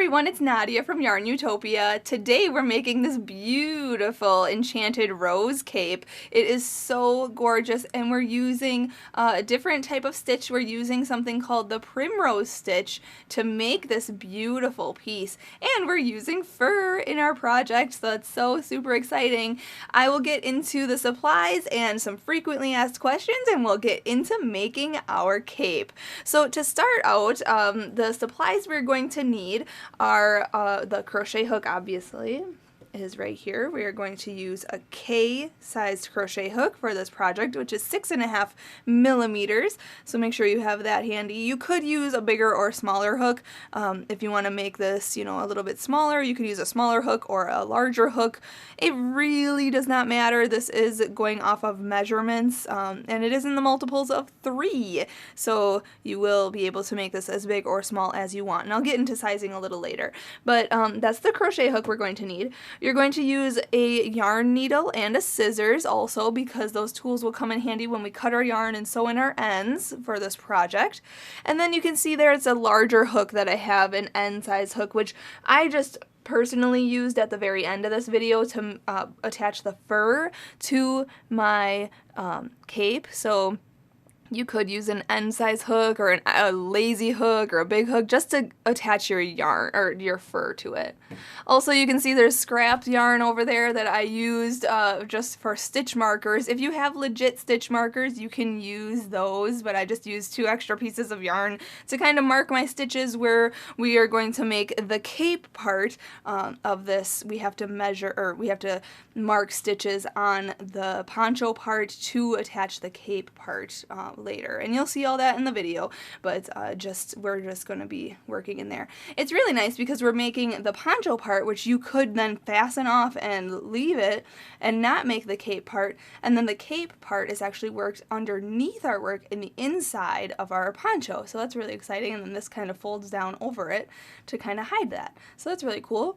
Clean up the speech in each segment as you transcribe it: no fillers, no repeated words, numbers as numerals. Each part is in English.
everyone, it's Nadia from YARNutopia. Today we're making this beautiful enchanted rose cape. It is so gorgeous and we're using a different type of stitch. We're using something called the primrose stitch to make this beautiful piece. And we're using fur in our project, so that's so super exciting. I will get into the supplies and some frequently asked questions and we'll get into making our cape. So to start out, the supplies we're going to need are the crochet hook, obviously, is right here. We are going to use a K-sized crochet hook for this project, which is 6.5 millimeters. So make sure you have that handy. You could use a bigger or smaller hook. If you want to make this, a little bit smaller, you could use a smaller hook or a larger hook. It really does not matter. This is going off of measurements, and it is in the multiples of 3. So you will be able to make this as big or small as you want. And I'll get into sizing a little later. But that's the crochet hook we're going to need. You're going to use a yarn needle and a scissors also, because those tools will come in handy when we cut our yarn and sew in our ends for this project. And then you can see there it's a larger hook that I have, an end size hook, which I just personally used at the very end of this video to attach the fur to my cape. So you could use an end size hook or a lazy hook or a big hook just to attach your yarn or your fur to it. Also, you can see there's scrapped yarn over there that I used just for stitch markers. If you have legit stitch markers, you can use those, but I just used 2 extra pieces of yarn to kind of mark my stitches where we are going to make the cape part of this. We have to measure, or we have to mark stitches on the poncho part to attach the cape part later, and you'll see all that in the video, but we're just going to be working in there. It's really nice because we're making the poncho part, which you could then fasten off and leave it and not make the cape part, and then the cape part is actually worked underneath our work in the inside of our poncho, so that's really exciting. And then this kind of folds down over it to kind of hide that, so that's really cool.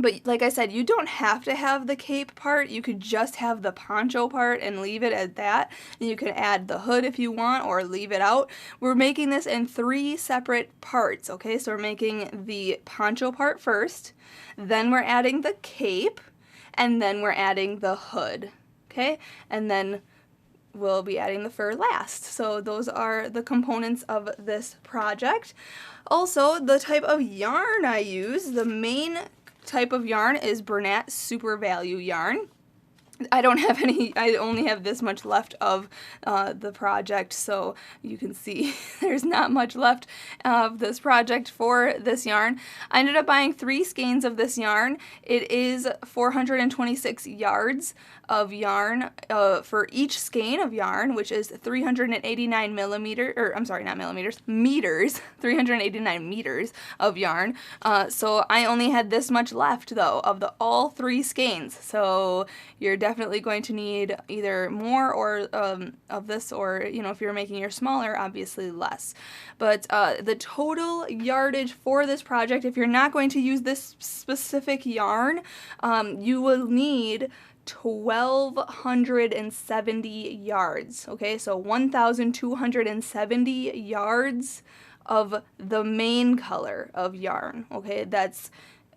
But like I said, you don't have to have the cape part. You could just have the poncho part and leave it at that. And you can add the hood if you want or leave it out. We're making this in 3 separate parts, okay? So we're making the poncho part first, then we're adding the cape, and then we're adding the hood, okay? And then we'll be adding the fur last. So those are the components of this project. Also, the type of yarn I use, the main type of yarn is Bernat Super Value yarn. I don't have any, I only have this much left of the project, so you can see there's not much left of this project for this yarn. I ended up buying 3 skeins of this yarn. It is 426 yards of yarn for each skein of yarn, which is 389 millimeters, or I'm sorry, not millimeters, meters, 389 meters of yarn. So I only had this much left though of all 3 skeins. So you're definitely going to need either more or of this, or if you're making your smaller, obviously less. But the total yardage for this project, if you're not going to use this specific yarn, you will need 1,270 yards, okay? So 1,270 yards of the main color of yarn, okay? That's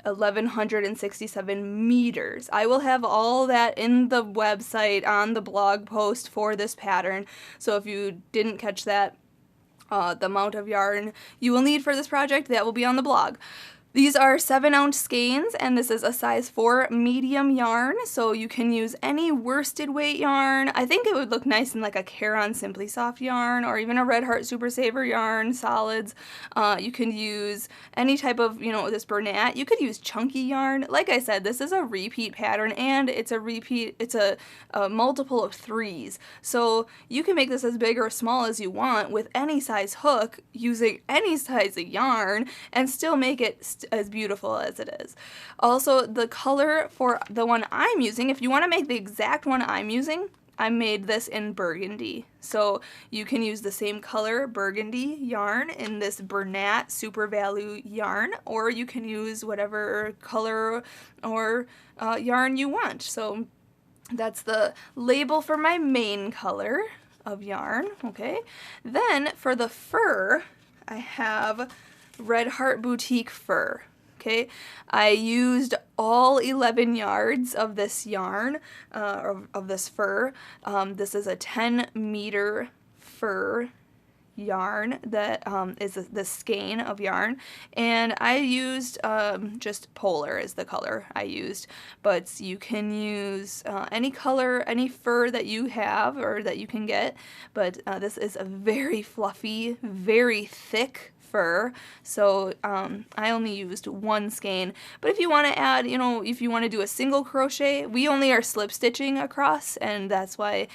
1,167 meters. I will have all that in the website on the blog post for this pattern, so if you didn't catch that, the amount of yarn you will need for this project, that will be on the blog. These are 7-ounce skeins, and this is a size 4 medium yarn, so you can use any worsted weight yarn. I think it would look nice in like a Caron Simply Soft yarn, or even a Red Heart Super Saver yarn, solids. You can use any type of, this Bernat. You could use chunky yarn. Like I said, this is a repeat pattern, and it's a multiple of 3s. So you can make this as big or small as you want with any size hook, using any size of yarn, and still make it as beautiful as it is. Also, the color for the one I'm using, if you want to make the exact one I'm using, I made this in burgundy. So you can use the same color burgundy yarn in this Bernat Super Value yarn, or you can use whatever color or yarn you want. So that's the label for my main color of yarn, okay? Then for the fur, I have Red Heart Boutique fur. Okay, I used all 11 yards of this yarn, of this fur. This is a 10-meter fur yarn that is the skein of yarn, and I used just polar is the color I used, but you can use any color, any fur that you have or that you can get, but this is a very fluffy, very thick fur, so I only used one skein. But if you want to add, you know, if you want to do a single crochet, we only are slip stitching across, and that's why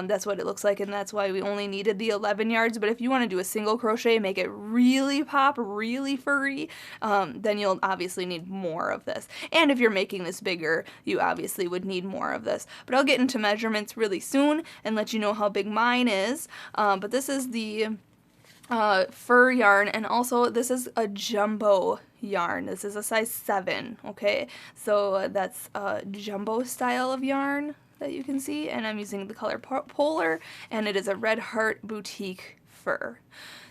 that's what it looks like, and that's why we only needed the 11 yards. But if you want to do a single crochet, make it really pop, really furry, then you'll obviously need more of this. And if you're making this bigger, you obviously would need more of this. But I'll get into measurements really soon and let you know how big mine is. But this is the fur yarn, and also this is a jumbo yarn. This is a size 7, okay? So that's a jumbo style of yarn that you can see, and I'm using the color Polar, and it is a Red Heart Boutique fur.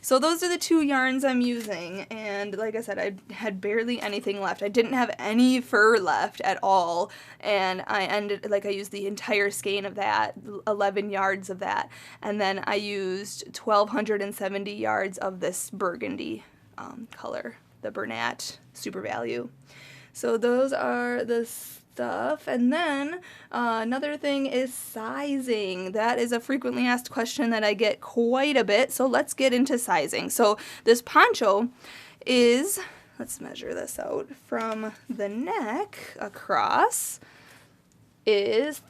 So those are the 2 yarns I'm using, and like I said, I had barely anything left. I didn't have any fur left at all, and I used the entire skein of that, 11 yards of that, and then I used 1,270 yards of this burgundy color, the Bernat Super Value. So those are the stuff. And then another thing is sizing. That is a frequently asked question that I get quite a bit, so let's get into sizing. So this poncho is, let's measure this out, from the neck across is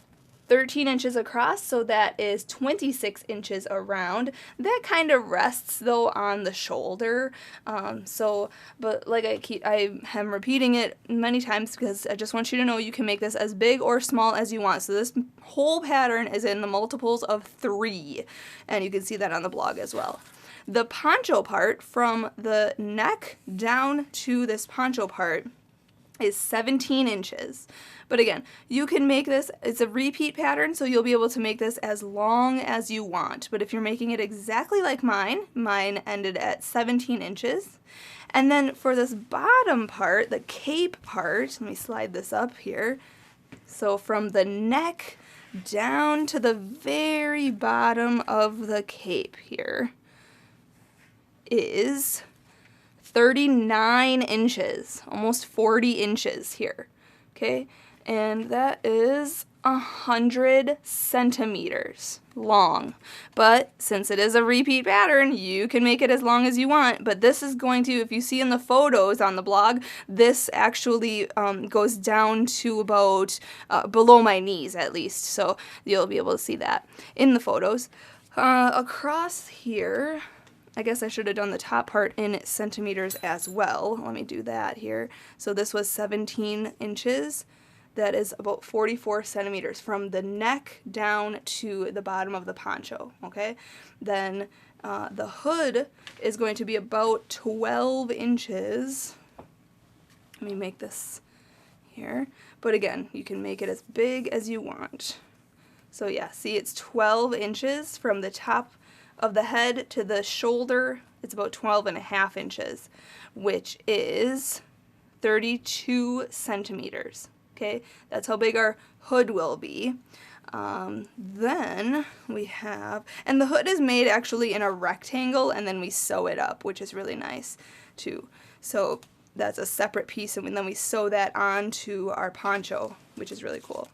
13 inches across, so that is 26 inches around. That kind of rests though on the shoulder, but like I am repeating it many times because I just want you to know you can make this as big or small as you want. So this whole pattern is in the multiples of 3, and you can see that on the blog as well. The poncho part, from the neck down to this poncho part, is 17 inches. But again, you can make this, it's a repeat pattern, so you'll be able to make this as long as you want. But if you're making it exactly like mine ended at 17 inches. And then for this bottom part, the cape part, let me slide this up here. So from the neck down to the very bottom of the cape here is 39 inches, almost 40 inches here, okay? And that is 100 centimeters long. But since it is a repeat pattern, you can make it as long as you want. But this is going to, if you see in the photos on the blog, this actually goes down to about below my knees at least. So you'll be able to see that in the photos. Across here, I guess I should have done the top part in centimeters as well. Let me do that here. So this was 17 inches. That is about 44 centimeters from the neck down to the bottom of the poncho, okay? Then the hood is going to be about 12 inches. Let me make this here. But again, you can make it as big as you want. So yeah, see, it's 12 inches from the top of the head to the shoulder. It's about 12.5 inches, which is 32 centimeters. Okay, that's how big our hood will be. Then we have, and the hood is made actually in a rectangle, and then we sew it up, which is really nice too. So that's a separate piece, and then we sew that onto our poncho, which is really cool.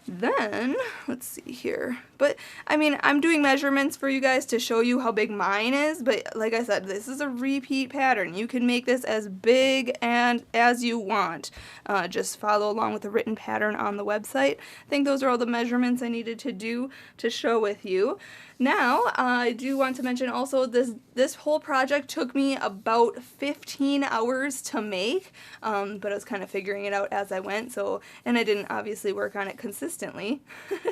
Then, let's see here, but I mean, I'm doing measurements for you guys to show you how big mine is, but like I said, this is a repeat pattern. You can make this as big and as you want. Just follow along with the written pattern on the website. I think those are all the measurements I needed to do to show with you. Now, I do want to mention also this whole project took me about 15 hours to make, but I was kind of figuring it out as I went, so, and I didn't obviously work on it consistently.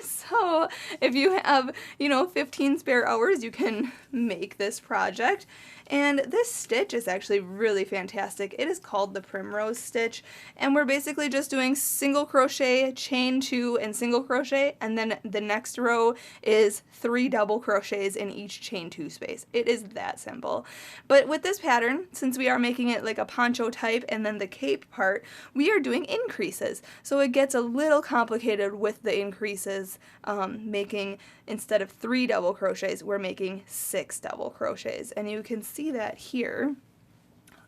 So if you have, 15 spare hours, you can make this project. And this stitch is actually really fantastic. It is called the Primrose Stitch, and we're basically just doing single crochet, chain 2, and single crochet, and then the next row is 3 double crochets in each chain 2 space. It is that simple. But with this pattern, since we are making it like a poncho type and then the cape part, we are doing increases. So it gets a little complicated with the increases, making, instead of 3 double crochets, we're making 6 double crochets. And you can see that here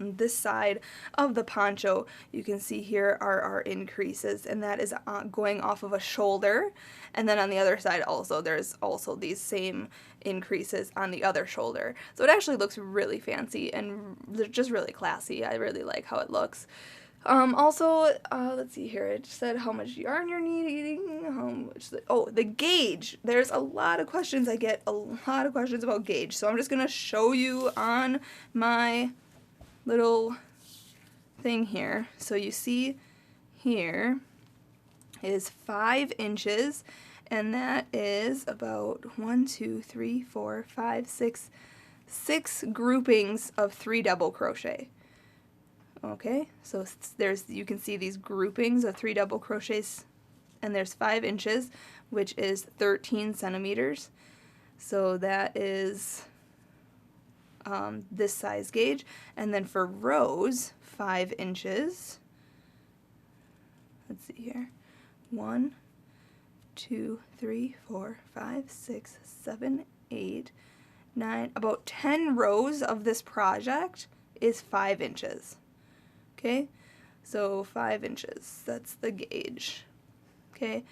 on this side of the poncho. You can see here are our increases, and that is going off of a shoulder. And then on the other side also, there's also these same increases on the other shoulder. So it actually looks really fancy and just really classy. I really like how it looks. Also, let's see here, it said how much yarn you're needing, how much, the gauge. There's a lot of questions, I get a lot of questions about gauge, so I'm just going to show you on my little thing here. So you see here is 5 inches, and that is about 6 groupings of 3 double crochet. Okay, so you can see these groupings of 3 double crochets, and there's 5 inches, which is 13 centimeters. So that is this size gauge. And then for rows, 5 inches. Let's see here. 1, 2, 3, 4, 5, 6, 7, 8, 9. About 10 rows of this project is 5 inches. Okay, so 5 inches, that's the gauge. Okay,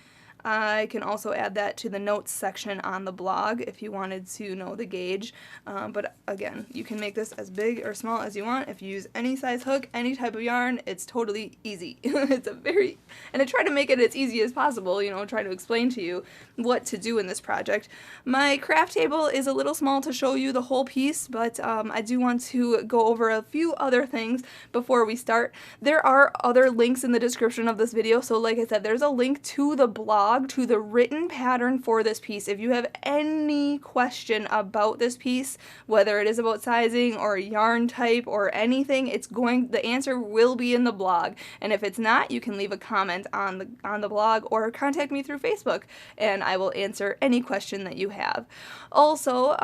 I can also add that to the notes section on the blog if you wanted to know the gauge, but again, you can make this as big or small as you want. If you use any size hook, any type of yarn, it's totally easy. And I try to make it as easy as possible, you know, try to explain to you what to do in this project. My craft table is a little small to show you the whole piece, but I do want to go over a few other things before we start. There are other links in the description of this video, so like I said, there's a link to the blog, to the written pattern for this piece. If you have any question about this piece, whether it is about sizing or yarn type or anything, the answer will be in the blog. And if it's not, you can leave a comment on the blog or contact me through Facebook, and I will answer any question that you have. Also,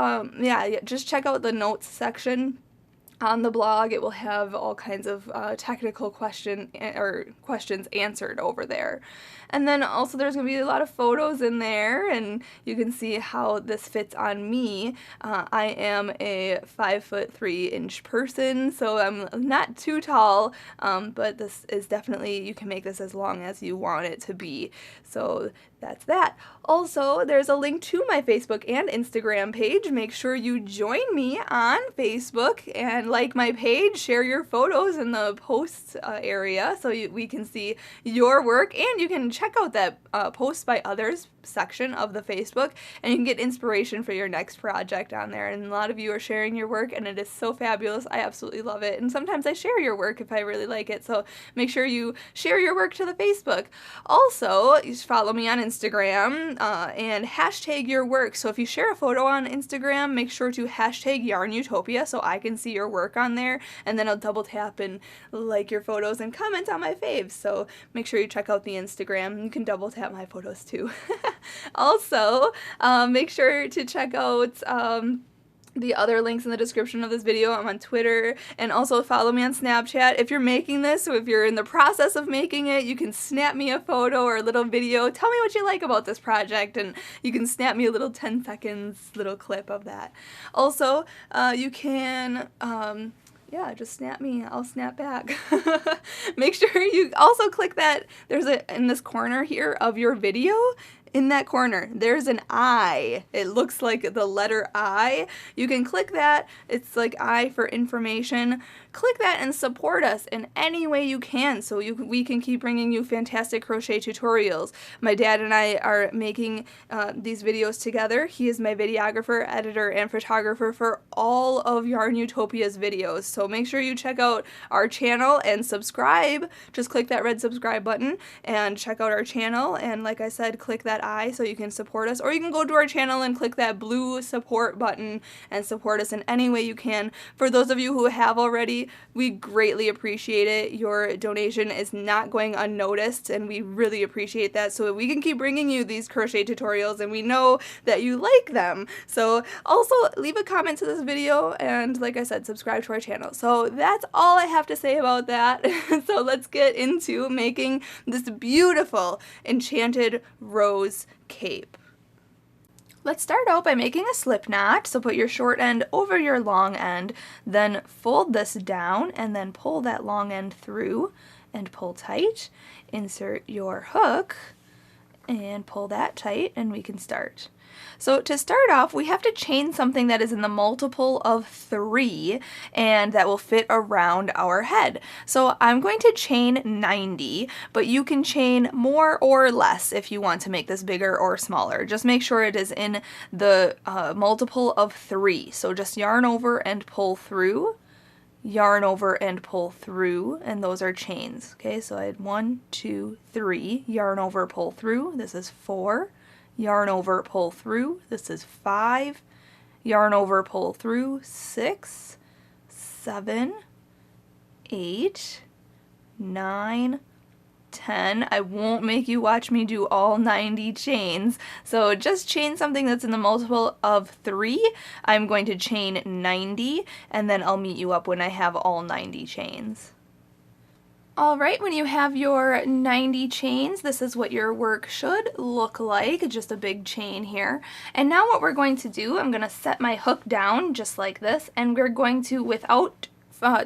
just check out the notes section on the blog. It will have all kinds of technical questions answered over there. And then also there's going to be a lot of photos in there, and you can see how this fits on me. I am a 5'3" person, so I'm not too tall, but this is definitely, you can make this as long as you want it to be. So that's that. Also, there's a link to my Facebook and Instagram page. Make sure you join me on Facebook and like my page, share your photos in the posts area so we can see your work, and you can check out that post by others section of the Facebook, and you can get inspiration for your next project on there. And a lot of you are sharing your work, and it is so fabulous. I absolutely love it. And sometimes I share your work if I really like it, so make sure you share your work to the Facebook. Also, you follow me on Instagram and hashtag your work. So if you share a photo on Instagram, make sure to hashtag YARNutopia so I can see your work on there, and then I'll double tap and like your photos and comment on my faves. So make sure you check out the Instagram. You can double tap my photos too. Also, make sure to check out the other links in the description of this video. I'm on Twitter, and also follow me on Snapchat. If you're making this, so if you're in the process of making it, you can snap me a photo or a little video. Tell me what you like about this project, and you can snap me a little 10 seconds little clip of that. Also, you can just snap me. I'll snap back. Make sure you also click that. There's in this corner here of your video, in that corner, there's an I. It looks like the letter I. You can click that. It's like I for information. click that and support us in any way you can so we can keep bringing you fantastic crochet tutorials. My dad and I are making these videos together. He is my videographer, editor, and photographer for all of YARNutopia's videos. So make sure you check out our channel and subscribe. Just click that red subscribe button and check out our channel. And like I said, click that I so you can support us. Or you can go to our channel and click that blue support button and support us in any way you can. For those of you who have already, we greatly appreciate it. Your donation is not going unnoticed, and we really appreciate that so that we can keep bringing you these crochet tutorials, and we know that you like them. So also leave a comment to this video, and like I said, subscribe to our channel. So that's all I have to say about that. So let's get into making this beautiful enchanted rose cape. Let's start out by making a slip knot. So put your short end over your long end, then fold this down and then pull that long end through and pull tight. Insert your hook and pull that tight and we can start. So to start off, we have to chain something that is in the multiple of 3 and that will fit around our head. So I'm going to chain 90, but you can chain more or less if you want to make this bigger or smaller. Just make sure it is in the multiple of 3. So just yarn over and pull through, yarn over and pull through, and those are chains. Okay, so I had 1, 2, 3, yarn over, pull through. This is 4. Yarn over, pull through. This is 5. Yarn over, pull through. 6, 7, 8, 9, 10. I won't make you watch me do all 90 chains. So just chain something that's in the multiple of 3. I'm going to chain 90, and then I'll meet you up when I have all 90 chains. Alright, when you have your 90 chains, this is what your work should look like, just a big chain here. And now what we're going to do, I'm going to set my hook down just like this, and we're going to, without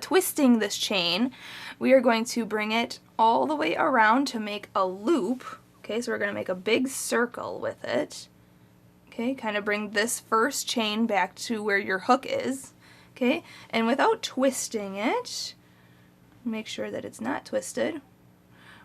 twisting this chain, we are going to bring it all the way around to make a loop. Okay, so we're going to make a big circle with it. Okay, kind of bring this first chain back to where your hook is. Okay, and without twisting it, make sure that it's not twisted,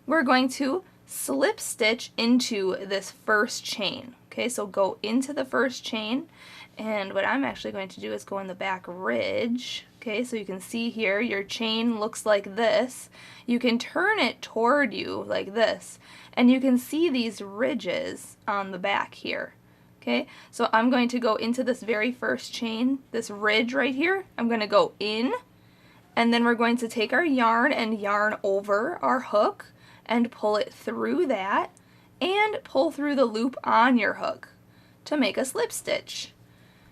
we're going to slip stitch into this first chain. Okay, so go into the first chain, and what I'm actually going to do is go in the back ridge. Okay, so you can see here your chain looks like this. You can turn it toward you like this, and you can see these ridges on the back here. Okay, so I'm going to go into this very first chain, this ridge right here. I'm going to go in, and then we're going to take our yarn and yarn over our hook and pull it through that and pull through the loop on your hook to make a slip stitch.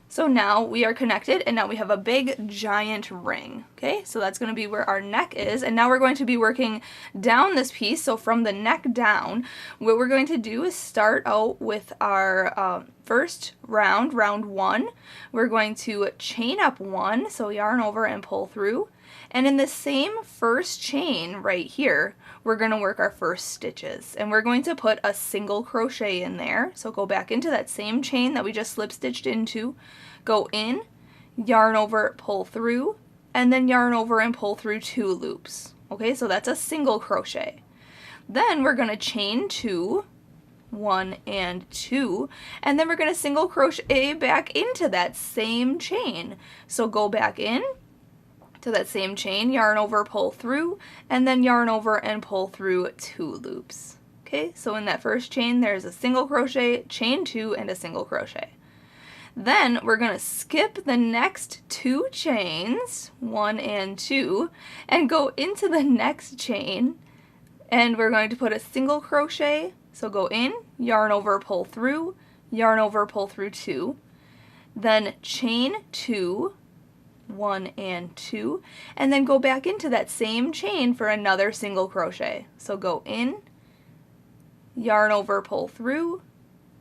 So now we are connected, and now we have a big giant ring. Okay, so that's going to be where our neck is, and now we're going to be working down this piece. So from the neck down, what we're going to do is start out with our first round, round 1. We're going to chain up 1, so yarn over and pull through. And in the same first chain right here, we're going to work our first stitches, and we're going to put a single crochet in there. So go back into that same chain that we just slip stitched into, go in, yarn over, pull through, and then yarn over and pull through 2 loops. Okay, so that's a single crochet. Then we're going to chain 2, 1 and 2, and then we're going to single crochet back into that same chain. So go back in to that same chain, yarn over, pull through, and then yarn over and pull through 2 loops. Okay, so in that first chain there's a single crochet, chain 2, and a single crochet. Then we're going to skip the next 2 chains, 1 and 2, and go into the next chain, and we're going to put a single crochet. So go in, yarn over, pull through, yarn over, pull through 2, then chain 2, 1 and 2, and then go back into that same chain for another single crochet. So go in, yarn over, pull through,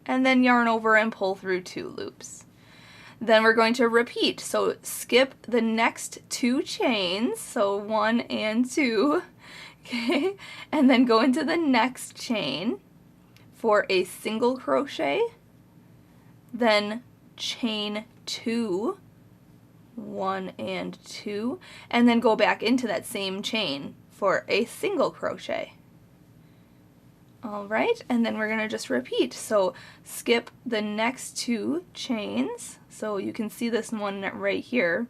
and then yarn over and pull through 2 loops. Then we're going to repeat. So skip the next 2 chains, so 1 and 2, okay, and then go into the next chain for a single crochet, then chain 2, 1 and 2, and then go back into that same chain for a single crochet. All right, and then we're going to just repeat. So skip the next 2 chains. So you can see this one right here.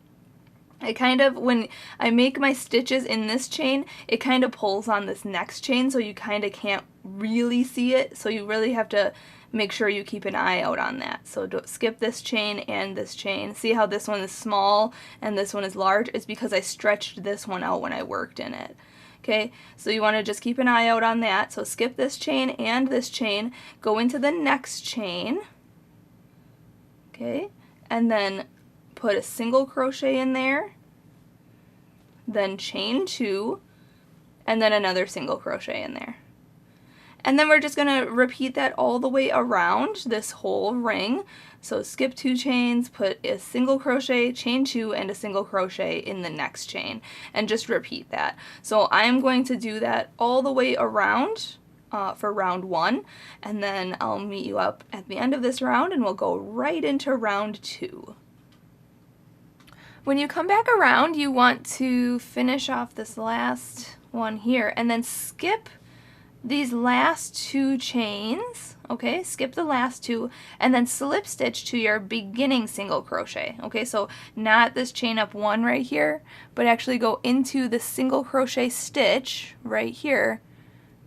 I kind of, when I make my stitches in this chain, it kind of pulls on this next chain, so you kind of can't really see it. So you really have to make sure you keep an eye out on that. So don't skip this chain and this chain. See how this one is small and this one is large? It's because I stretched this one out when I worked in it. Okay, so you want to just keep an eye out on that. So skip this chain and this chain, go into the next chain, okay, and then put a single crochet in there, then chain 2, and then another single crochet in there. And then we're just going to repeat that all the way around this whole ring. So skip 2 chains, put a single crochet, chain 2, and a single crochet in the next chain, and just repeat that. So I'm going to do that all the way around for round 1, and then I'll meet you up at the end of this round and we'll go right into round 2. When you come back around, you want to finish off this last one here and then skip these last 2 chains, okay, skip the last 2, and then slip stitch to your beginning single crochet, okay, so not this chain up 1 right here, but actually go into the single crochet stitch right here,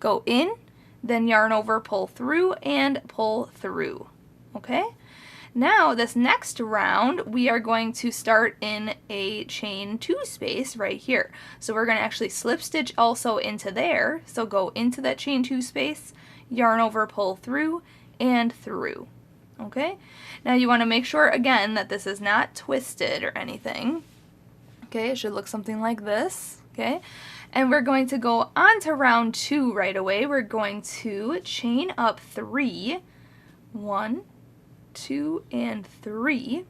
go in, then yarn over, pull through, and pull through, okay? Now this next round we are going to start in a chain 2 space right here. So we're going to actually slip stitch also into there. So go into that chain 2 space, yarn over, pull through, and through. Okay? Now you want to make sure again that this is not twisted or anything. Okay, it should look something like this. Okay? And we're going to go on to round 2 right away. We're going to chain up 3, 1, 2, and 3,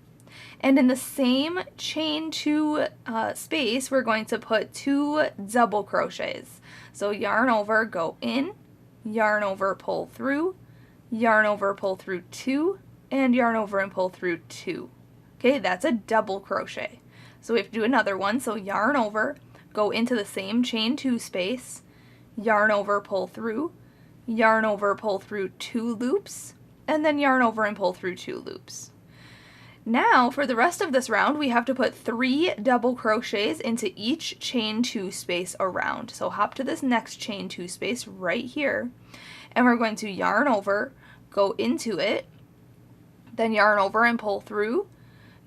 and in the same chain 2 space we're going to put 2 double crochets. So yarn over, go in, yarn over, pull through, yarn over, pull through 2, and yarn over and pull through 2. Okay, that's a double crochet. So we have to do another one. So yarn over, go into the same chain 2 space, yarn over, pull through, yarn over, pull through 2 loops, and then yarn over and pull through 2 loops. Now for the rest of this round we have to put 3 double crochets into each chain 2 space around. So hop to this next chain 2 space right here, and we're going to yarn over, go into it, then yarn over and pull through,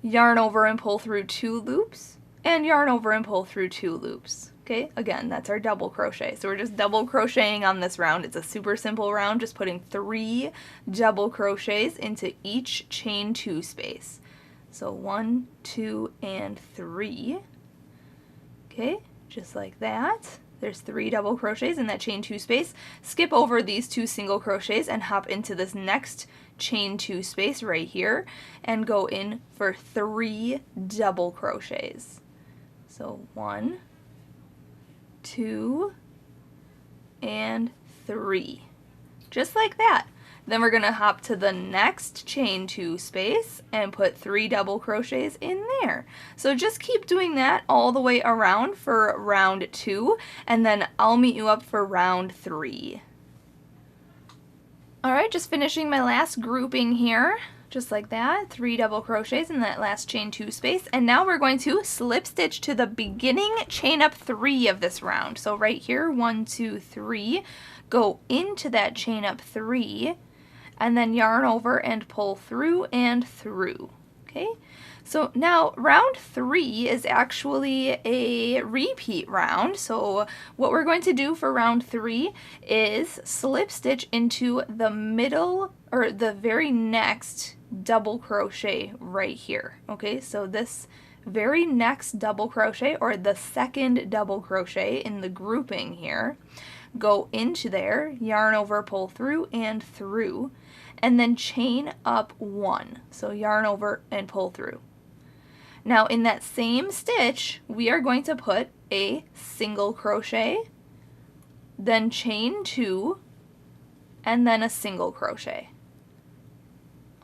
yarn over and pull through 2 loops, and yarn over and pull through 2 loops. Okay, again, that's our double crochet. So we're just double crocheting on this round. It's a super simple round, just putting 3 double crochets into each chain 2 space. So 1, 2, and 3. Okay, just like that. There's 3 double crochets in that chain 2 space. Skip over these 2 single crochets and hop into this next chain 2 space right here and go in for 3 double crochets. So 1, 2, and 3. Just like that. Then we're going to hop to the next chain 2 space and put 3 double crochets in there. So just keep doing that all the way around for round 2, and then I'll meet you up for round 3. Alright, just finishing my last grouping here. Just like that, 3 double crochets in that last chain 2 space, and now we're going to slip stitch to the beginning chain up 3 of this round. So right here, 1, 2, 3, go into that chain up 3, and then yarn over and pull through and through. Okay, so now round 3 is actually a repeat round. So what we're going to do for round 3 is slip stitch into the middle, or the very next double crochet right here. Okay, so this very next double crochet, or the second double crochet in the grouping here, go into there, yarn over, pull through and through, and then chain up 1. So yarn over and pull through. Now in that same stitch we are going to put a single crochet, then chain 2, and then a single crochet.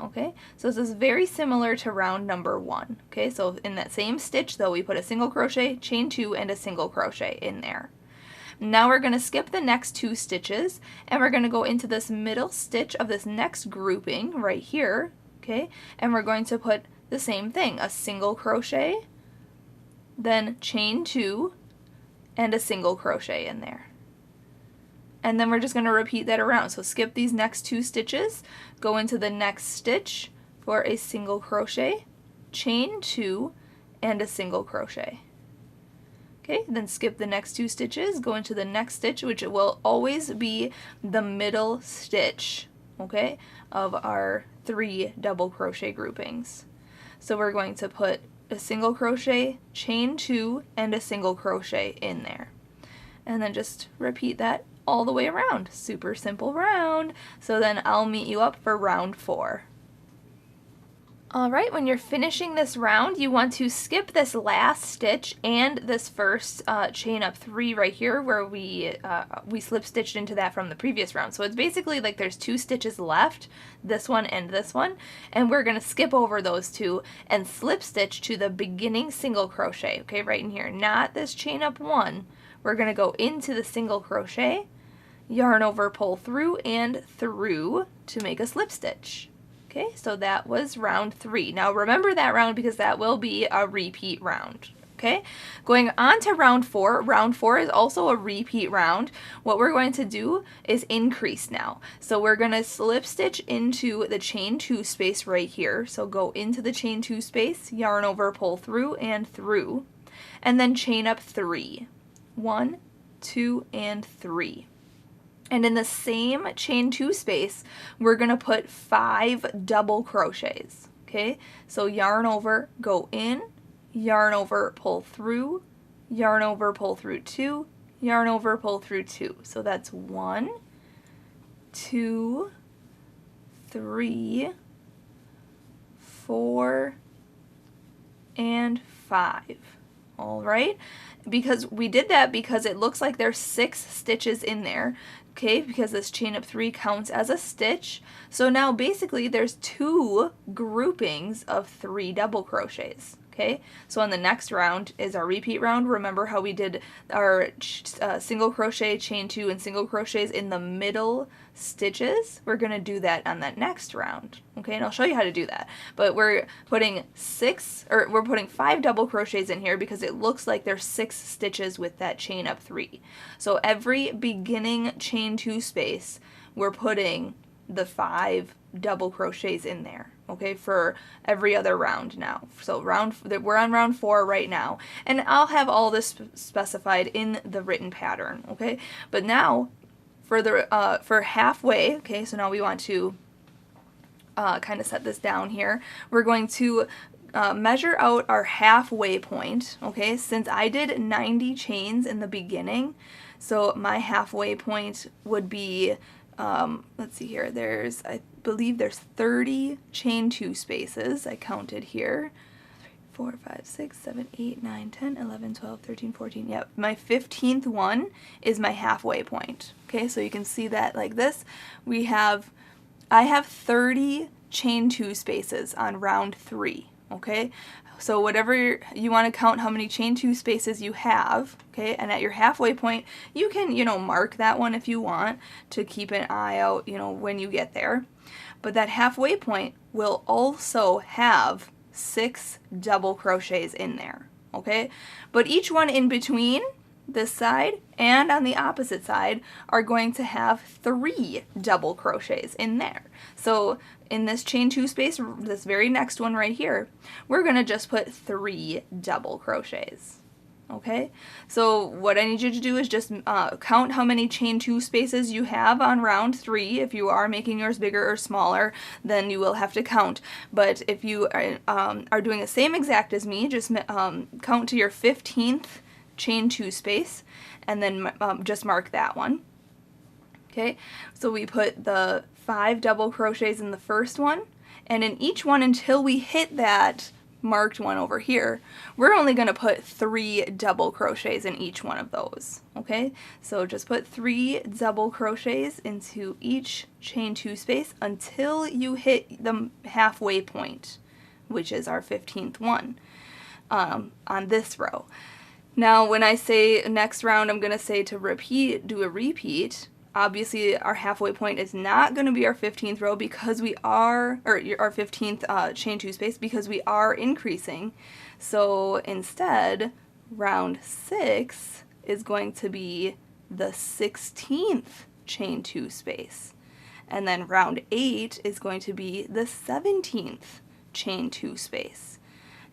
Okay, so this is very similar to round number 1. Okay, so in that same stitch though, we put a single crochet, chain 2, and a single crochet in there. Now we're going to skip the next 2 stitches, and we're going to go into this middle stitch of this next grouping right here, okay, and we're going to put the same thing, a single crochet, then chain 2, and a single crochet in there. And then we're just going to repeat that around. So skip these next 2 stitches, go into the next stitch for a single crochet, chain 2, and a single crochet. Okay, then skip the next 2 stitches, go into the next stitch, which will always be the middle stitch, okay, of our 3 double crochet groupings. So we're going to put a single crochet, chain 2, and a single crochet in there. And then just repeat that all the way around. Super simple round. So then I'll meet you up for round 4. Alright, when you're finishing this round, you want to skip this last stitch and this first chain up 3 right here where we slip stitched into that from the previous round. So it's basically like there's 2 stitches left, this one, and we're going to skip over those 2 and slip stitch to the beginning single crochet, okay, right in here, not this chain up 1. We're going to go into the single crochet, yarn over, pull through, and through to make a slip stitch. Okay, so that was round 3. Now remember that round because that will be a repeat round. Okay, going on to round 4. Round 4 is also a repeat round. What we're going to do is increase now. So we're going to slip stitch into the chain 2 space right here. So go into the chain 2 space, yarn over, pull through, and through, and then chain up 3. 1, 2, and 3. And in the same chain 2 space, we're going to put 5 double crochets, okay? So yarn over, go in, yarn over, pull through, yarn over, pull through 2, yarn over, pull through 2. So that's 1, 2, 3, 4, and 5. All right? Because we did that because it looks like there's 6 stitches in there. Okay, because this chain up 3 counts as a stitch. So now basically there's 2 groupings of 3 double crochets. Okay, so on the next round is our repeat round. Remember how we did our single crochet, chain 2, and single crochets in the middle stitches? We're going to do that on that next round. Okay, and I'll show you how to do that. But we're putting 5 double crochets in here because it looks like there's 6 stitches with that chain up 3. So every beginning chain 2 space, we're putting the 5 double crochets in there, okay, for every other round now. So we're on round 4 right now, and I'll have all this specified in the written pattern, okay? But now for halfway, okay, so now we want to kind of set this down here. We're going to measure out our halfway point, okay, since I did 90 chains in the beginning, so my halfway point would be let's see here, I believe there's 30 chain 2 spaces. I counted here. 4, 5, 6, 7, 8, 9, 10, 11, 12, 13, 14. Yep, my 15th one is my halfway point. Okay, so you can see that like this. I have 30 chain 2 spaces on round 3. Okay, so whatever you want to count how many chain 2 spaces you have, okay, and at your halfway point, you can, mark that one if you want to keep an eye out, when you get there. But that halfway point will also have 6 double crochets in there, okay? But each one in between this side and on the opposite side are going to have 3 double crochets in there. So in this chain 2 space, this very next one right here, we're going to just put 3 double crochets. Okay, so what I need you to do is just count how many chain 2 spaces you have on round 3. If you are making yours bigger or smaller, then you will have to count. But if you are doing the same exact as me, just count to your 15th chain 2 space and then just mark that one. Okay, so we put the 5 double crochets in the first one, and in each one until we hit that marked one over here, we're only going to put 3 double crochets in each one of those. Okay, so just put 3 double crochets into each chain 2 space until you hit the halfway point, which is our 15th one on this row. Now when I say next round, I'm going to say to repeat, do a repeat. Obviously our halfway point is not going to be our 15th row because we are, or our 15th chain 2 space, because we are increasing. So instead, round 6 is going to be the 16th chain 2 space. And then round 8 is going to be the 17th chain 2 space.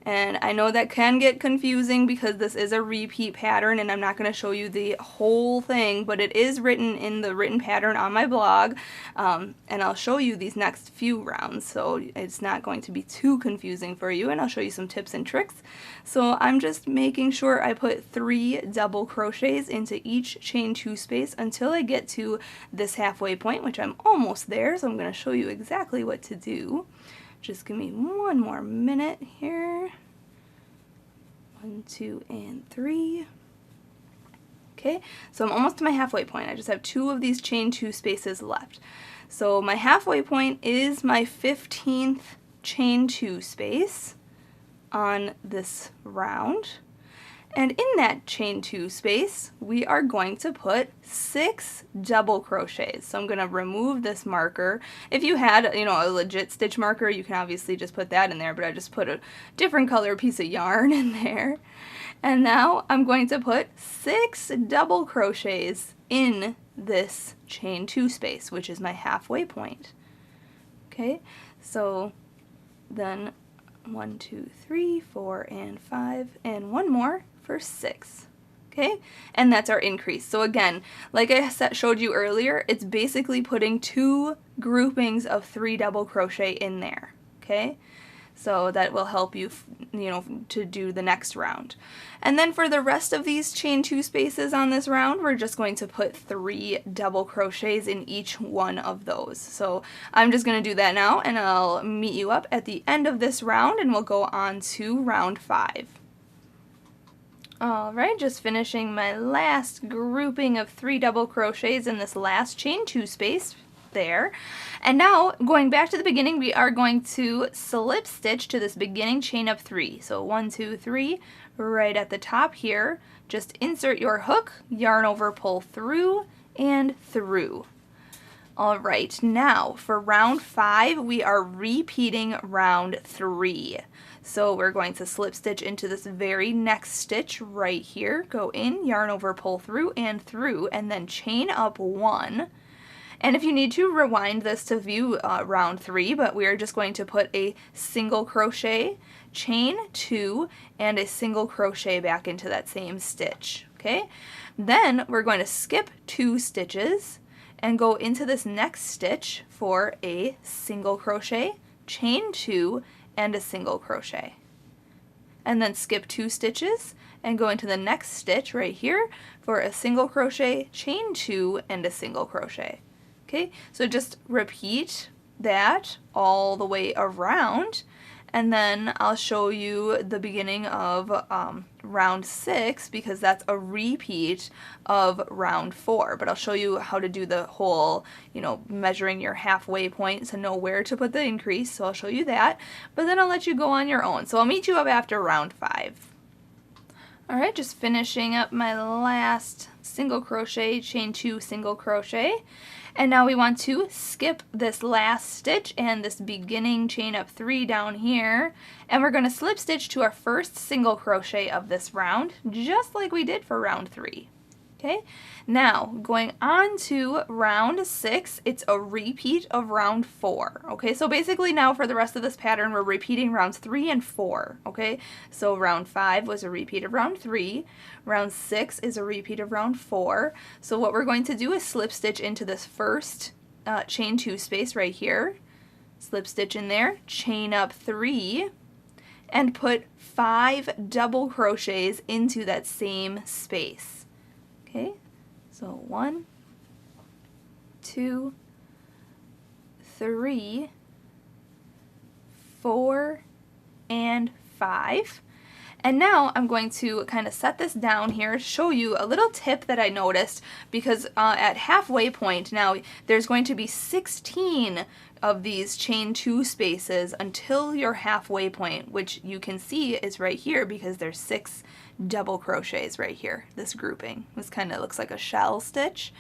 And I know that can get confusing because this is a repeat pattern and I'm not going to show you the whole thing, but it is written in the written pattern on my blog, and I'll show you these next few rounds, so it's not going to be too confusing for you, and I'll show you some tips and tricks. So I'm just making sure I put 3 double crochets into each chain 2 space until I get to this halfway point, which I'm almost there, so I'm going to show you exactly what to do. Just give me one more minute here. 1, 2, and 3. Okay, so I'm almost to my halfway point. I just have 2 of these chain 2 spaces left. So my halfway point is my 15th chain 2 space on this round. And in that chain 2 space, we are going to put 6 double crochets. So I'm going to remove this marker. If you had, you know, a legit stitch marker, you can obviously just put that in there, but I just put a different color piece of yarn in there. And now I'm going to put 6 double crochets in this chain 2 space, which is my halfway point. Okay, so then 1, 2, 3, 4, and 5, and one more for 6. Okay, and that's our increase. So again, like I showed you earlier, it's basically putting 2 groupings of 3 double crochet in there. Okay, so that will help you, you know, to do the next round. And then for the rest of these chain 2 spaces on this round, we're just going to put 3 double crochets in each one of those. So I'm just going to do that now, and I'll meet you up at the end of this round, and we'll go on to round 5. Alright, just finishing my last grouping of 3 double crochets in this last chain 2 space there. And now, going back to the beginning, we are going to slip stitch to this beginning chain of 3. So 1, 2, 3, right at the top here. Just insert your hook, yarn over, pull through, and through. Alright, now for round 5, we are repeating round 3. So we're going to slip stitch into this very next stitch right here, go in, yarn over, pull through, and then chain up 1. And if you need to, rewind this to view round 3, but we are just going to put a single crochet, chain 2, and a single crochet back into that same stitch. Okay, then we're going to skip 2 stitches and go into this next stitch for a single crochet, chain 2, and a single crochet. And then skip 2 stitches and go into the next stitch right here for a single crochet, chain 2, and a single crochet. Okay, so just repeat that all the way around, and then I'll show you the beginning of round 6 because that's a repeat of round 4. But I'll show you how to do the whole, you know, measuring your halfway point to know where to put the increase. So I'll show you that, but then I'll let you go on your own. So I'll meet you up after round 5. Alright, just finishing up my last single crochet, chain 2, single crochet. And now we want to skip this last stitch and this beginning chain up 3 down here, and we're going to slip stitch to our first single crochet of this round, just like we did for round 3. Okay, now going on to round 6, it's a repeat of round 4. Okay, so basically now for the rest of this pattern, we're repeating rounds 3 and 4. Okay, so round 5 was a repeat of round 3. Round 6 is a repeat of round 4. So what we're going to do is slip stitch into this first chain 2 space right here. Slip stitch in there, chain up 3, and put 5 double crochets into that same space. Okay, so 1, 2, 3, 4, and 5. And now I'm going to kind of set this down here, show you a little tip that I noticed, because at halfway point now there's going to be 16 of these chain 2 spaces until your halfway point, which you can see is right here because there's 6 double crochets right here. This grouping, this kind of looks like a shell stitch,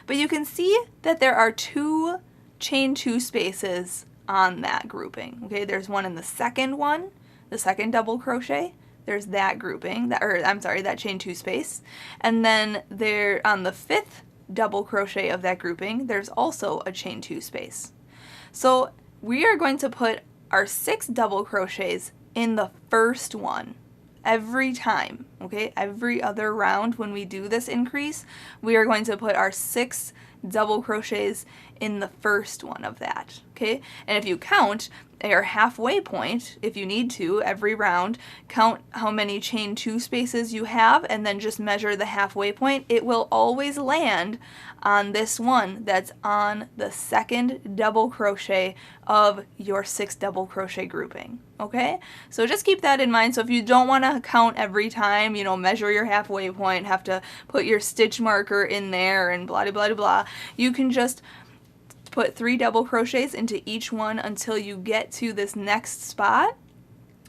but you can see that there are 2 chain 2 spaces on that grouping. Okay, there's one in the second one, the second double crochet. There's that grouping, that chain 2 space, and then there on the 5th double crochet of that grouping, there's also a chain 2 space. So we are going to put our 6 double crochets in the first one every time, okay? Every other round when we do this increase, we are going to put our 6 double crochets in the first one of that, okay? And if you count your halfway point, if you need to, every round, count how many chain 2 spaces you have and then just measure the halfway point, it will always land on this one that's on the second double crochet of your 6 double crochet grouping, okay? So just keep that in mind. So if you don't want to count every time, you know, measure your halfway point, have to put your stitch marker in there and blah, blah, blah, blah, you can just put 3 double crochets into each one until you get to this next spot.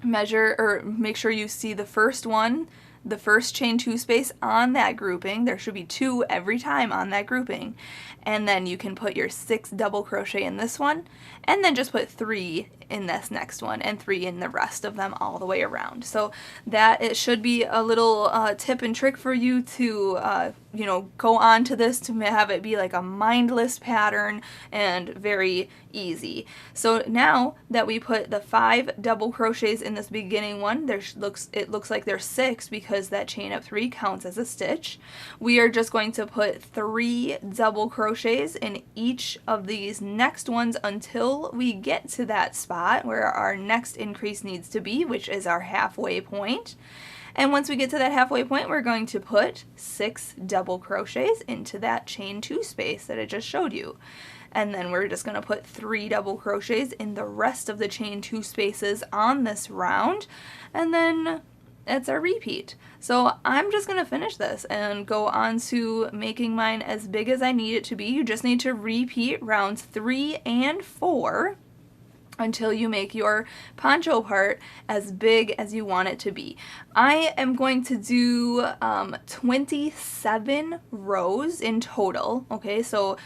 Measure, or make sure you see the first one, the first chain 2 space on that grouping. There should be 2 every time on that grouping. And then you can put your 6 double crochet in this one, and then just put 3 in this next one and 3 in the rest of them all the way around. So that it should be a little tip and trick for you to you know, go on to this to have it be like a mindless pattern and very easy. So now that we put the 5 double crochets in this beginning one, it looks like there's 6 because that chain up 3 counts as a stitch. We are just going to put 3 double crochets in each of these next ones until we get to that spot where our next increase needs to be, which is our halfway point. And once we get to that halfway point, we're going to put 6 double crochets into that chain 2 space that I just showed you. And then we're just going to put 3 double crochets in the rest of the chain 2 spaces on this round, and then it's a repeat. So I'm just going to finish this and go on to making mine as big as I need it to be. You just need to repeat rounds 3 and 4 until you make your poncho part as big as you want it to be. I am going to do 27 rows in total, okay? So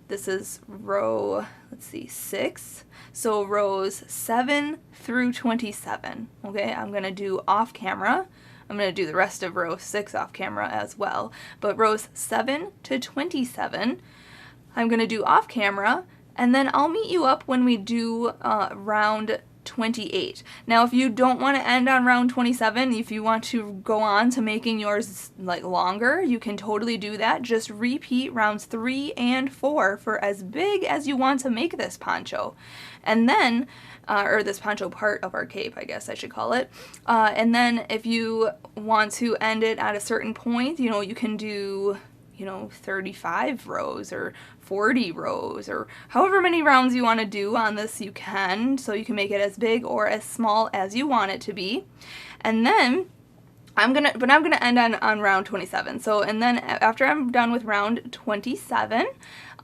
this is row, let's see, 6. So rows 7 through 27, okay? I'm gonna do off camera. I'm gonna do the rest of row 6 off camera as well. But rows 7 to 27, I'm gonna do off camera, and then I'll meet you up when we do round 28. Now if you don't want to end on round 27, if you want to go on to making yours like longer, you can totally do that. Just repeat rounds 3 and 4 for as big as you want to make this poncho. And then, or this poncho part of our cape, I guess I should call it. And then if you want to end it at a certain point, you know, you can do, you know, 35 rows or 40 rows or however many rounds you want to do on this, you can. So you can make it as big or as small as you want it to be. And then I'm gonna end on round 27. So, and then after I'm done with round 27,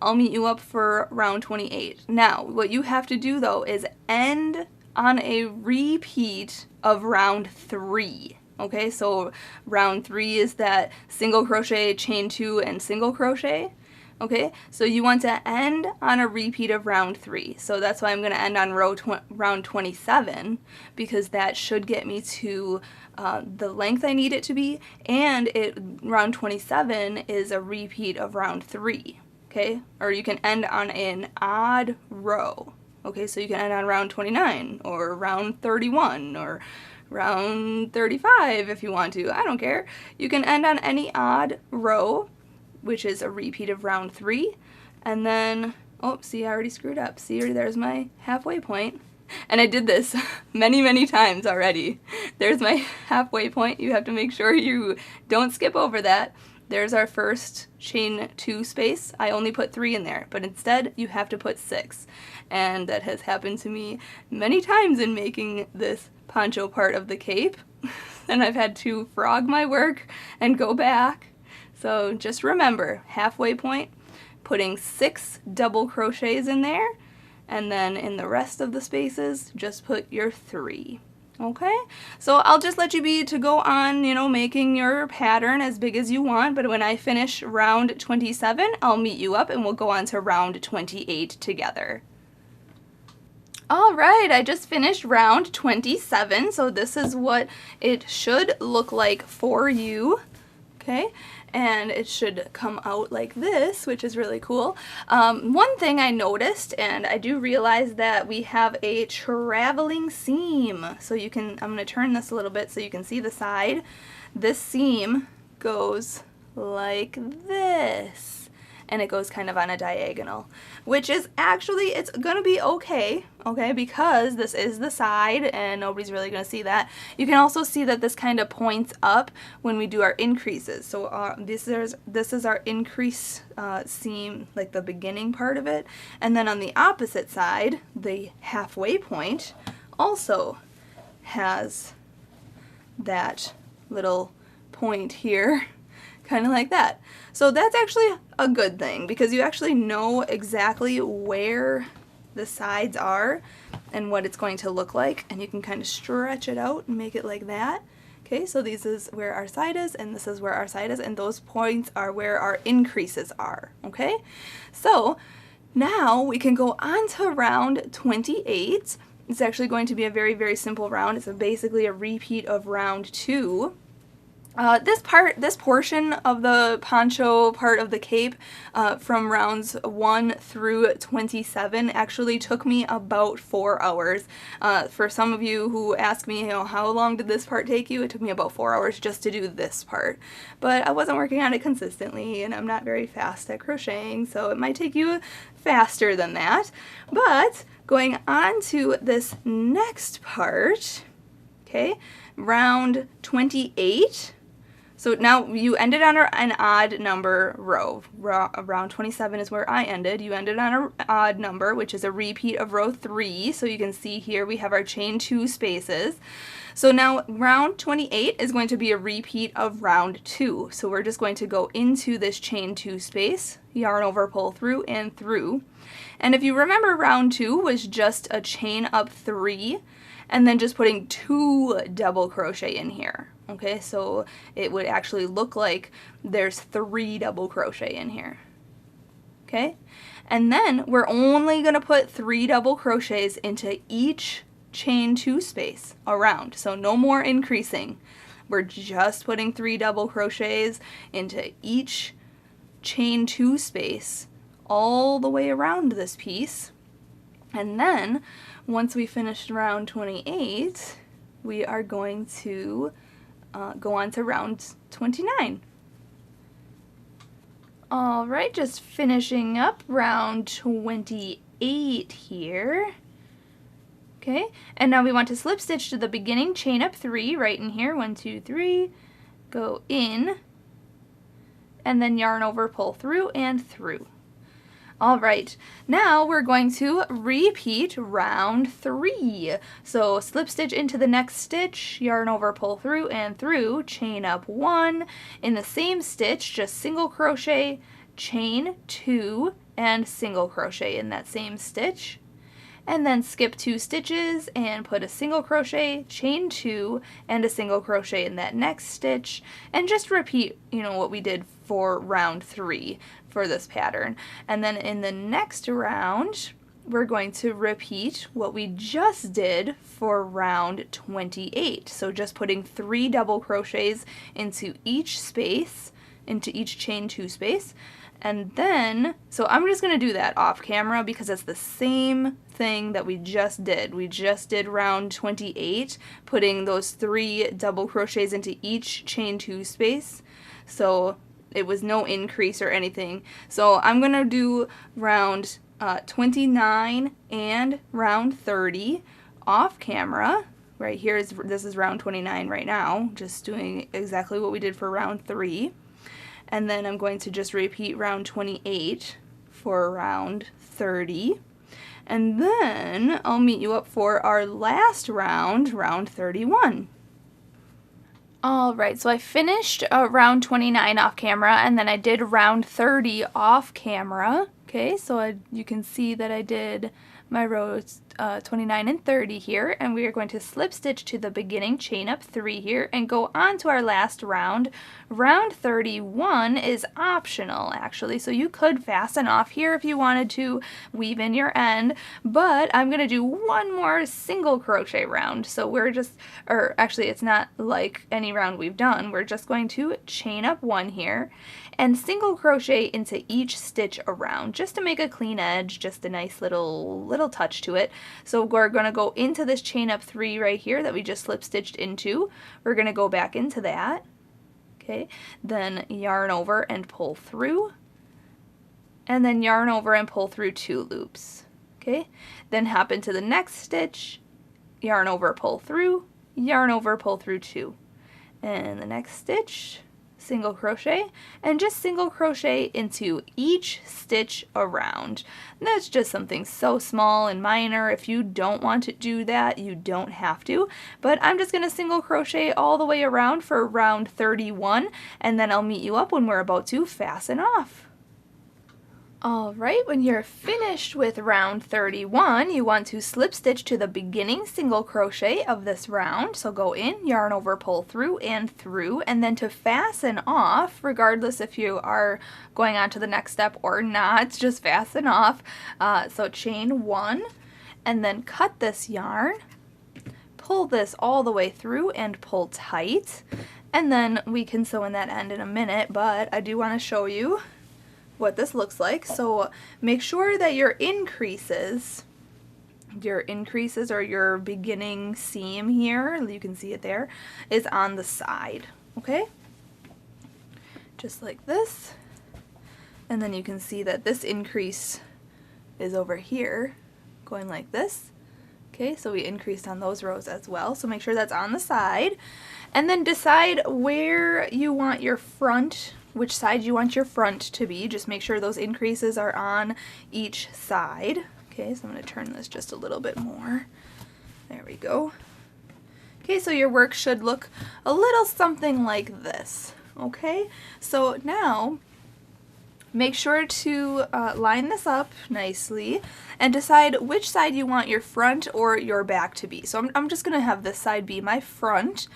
I'll meet you up for round 28. Now, what you have to do though is end on a repeat of round 3. Okay, so round 3 is that single crochet, chain 2, and single crochet. Okay, so you want to end on a repeat of round 3. So that's why I'm going to end on round 27, because that should get me to the length I need it to be, and round 27 is a repeat of round 3. Okay, or you can end on an odd row. Okay, so you can end on round 29 or round 31 or round 35 if you want to. I don't care. You can end on any odd row, which is a repeat of round 3. And then, oh, see, I already screwed up. See, there's my halfway point. And I did this many, many times already. There's my halfway point. You have to make sure you don't skip over that. there's our first chain 2 space. I only put 3 in there, but instead you have to put 6. And that has happened to me many times in making this poncho part of the cape. And I've had to frog my work and go back. So just remember, halfway point, putting 6 double crochets in there, and then in the rest of the spaces, just put your 3. Okay, so I'll just let you be to go on, you know, making your pattern as big as you want, but when I finish round 27, I'll meet you up and we'll go on to round 28 together. All right, I just finished round 27, so this is what it should look like for you, okay? And it should come out like this, which is really cool. One thing I noticed, and I do realize that we have a traveling seam. So you can, I'm gonna turn this a little bit so you can see the side. This seam goes like this. And it goes kind of on a diagonal, which is actually, it's gonna be okay, because this is the side and nobody's really gonna see that. You can also see that this kind of points up when we do our increases. So this is our increase seam, like the beginning part of it. And then on the opposite side, the halfway point also has that little point here, kind of like that. So that's actually a good thing because you actually know exactly where the sides are and what it's going to look like, and you can kind of stretch it out and make it like that. Okay, so this is where our side is and this is where our side is, and those points are where our increases are. Okay, so now we can go on to round 28. It's actually going to be a very, very simple round. It's basically a repeat of round 2. This portion of the poncho part of the cape from rounds 1 through 27 actually took me about 4 hours. For some of you who ask me, you know, how long did this part take you? It took me about 4 hours just to do this part. But I wasn't working on it consistently, and I'm not very fast at crocheting, so it might take you faster than that. But going on to this next part, okay, round 28. So now you ended on an odd number row. Round 27 is where I ended. You ended on an odd number, which is a repeat of row 3. So you can see here we have our chain 2 spaces. So now round 28 is going to be a repeat of round 2. So we're just going to go into this chain 2 space, yarn over, pull through, and through. And if you remember, round 2 was just a chain up 3 and then just putting 2 double crochet in here. Okay, so it would actually look like there's 3 double crochet in here. Okay, and then we're only going to put 3 double crochets into each chain 2 space around, so no more increasing. We're just putting 3 double crochets into each chain 2 space all the way around this piece. And then once we finished round 28, we are going to go on to round 29. All right, just finishing up round 28 here. Okay, and now we want to slip stitch to the beginning, chain up 3 right in here, 1, 2, 3, go in, and then yarn over, pull through, and through. All right, now we're going to repeat round 3. So slip stitch into the next stitch, yarn over, pull through, and through, chain up 1. In the same stitch, just single crochet, chain 2, and single crochet in that same stitch. And then skip 2 stitches and put a single crochet, chain 2, and a single crochet in that next stitch, and just repeat, you know, what we did for round 3 for this pattern. And then in the next round, we're going to repeat what we just did for round 28. So just putting 3 double crochets into each space, into each chain 2 space. And then, so I'm just going to do that off camera because it's the same thing that we just did. We just did round 28, putting those 3 double crochets into each chain 2 space. So it was no increase or anything. So I'm going to do round 29 and round 30 off camera. Right here, this is round 29 right now, just doing exactly what we did for round 3. and then I'm going to just repeat round 28 for round 30. And then I'll meet you up for our last round, round 31. Alright, so I finished round 29 off camera, and then I did round 30 off camera. Okay, so you can see that I did my rows 29 and 30 here, and we are going to slip stitch to the beginning, chain up 3 here, and go on to our last round. Round 31 is optional actually, so you could fasten off here if you wanted to weave in your end, but I'm going to do one more single crochet round. So we're just, or actually it's not like any round we've done, we're just going to chain up 1 here and single crochet into each stitch around just to make a clean edge, just a nice little touch to it. So we're going to go into this chain up 3 right here that we just slip stitched into. We're going to go back into that. Okay, then yarn over and pull through, and then yarn over and pull through 2 loops. Okay, then hop into the next stitch, yarn over, pull through, yarn over, pull through 2, and the next stitch, single crochet, and just single crochet into each stitch around. And that's just something so small and minor. If you don't want to do that, you don't have to, but I'm just going to single crochet all the way around for round 31, and then I'll meet you up when we're about to fasten off. Alright, when you're finished with round 31, you want to slip stitch to the beginning single crochet of this round. So go in, yarn over, pull through, and then to fasten off, regardless if you are going on to the next step or not, just fasten off. So chain 1, and then cut this yarn, pull this all the way through and pull tight, and then we can sew in that end in a minute, but I do want to show you what this looks like. So make sure that your increases or your beginning seam here, you can see it there, is on the side. Okay, just like this, and then you can see that this increase is over here going like this. Okay, so we increased on those rows as well, so make sure that's on the side, and then decide where you want your front, which side you want your front to be. Just make sure those increases are on each side. Okay, so I'm going to turn this just a little bit more. There we go. Okay, so your work should look a little something like this. Okay, so now make sure to line this up nicely and decide which side you want your front or your back to be. So I'm just going to have this side be my front,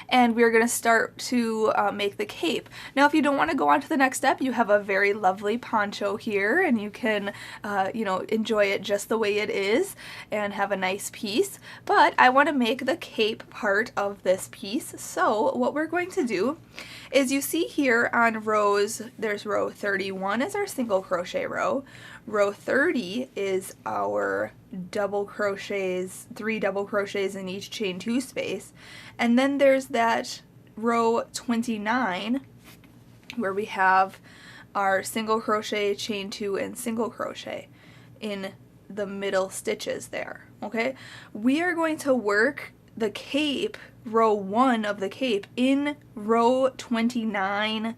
and we're going to start to make the cape. Now if you don't want to go on to the next step, you have a very lovely poncho here, and you can you know, enjoy it just the way it is and have a nice piece. But I want to make the cape part of this piece, so what we're going to do is, you see here on rows, there's row 31 is our single crochet row, row 30 is our double crochets, 3 double crochets in each chain 2 space, and then there's that row 29 where we have our single crochet, chain 2, and single crochet in the middle stitches there. Okay, we are going to work the cape, row 1 of the cape, in row 29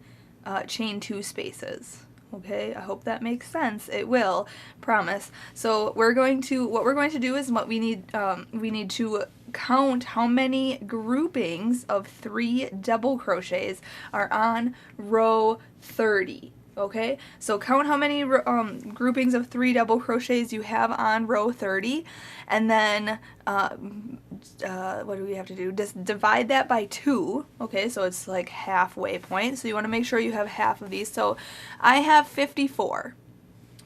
chain 2 spaces. Okay, I hope that makes sense. It will, promise. So what we're going to do is what we need to count how many groupings of 3 double crochets are on row 30. Okay, so count how many groupings of 3 double crochets you have on row 30, and then what do we have to do? Just divide that by 2. Okay, so it's like halfway point, so you want to make sure you have half of these. So I have 54,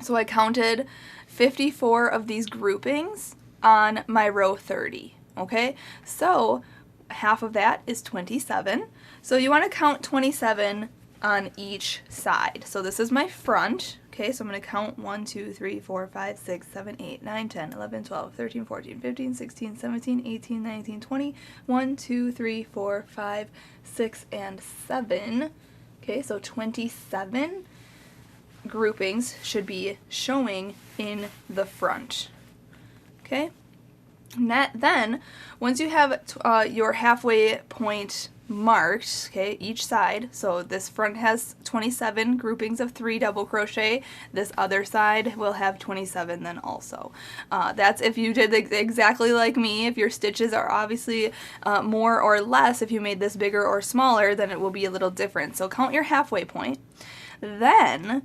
so I counted 54 of these groupings on my row 30. Okay, so half of that is 27, so you want to count 27 on each side. So this is my front. Okay, so I'm going to count 1, 2, 3, 4, 5, 6, 7, 8, 9, 10, 11, 12, 13, 14, 15, 16, 17, 18, 19, 20, 1, 2, 3, 4, 5, 6, and 7. Okay, so 27 groupings should be showing in the front. Okay, and then once you have your halfway point marked, okay, each side. So this front has 27 groupings of 3 double crochet. This other side will have 27 then also. That's if you did exactly like me. If your stitches are obviously more or less, if you made this bigger or smaller, then it will be a little different. So count your halfway point. Then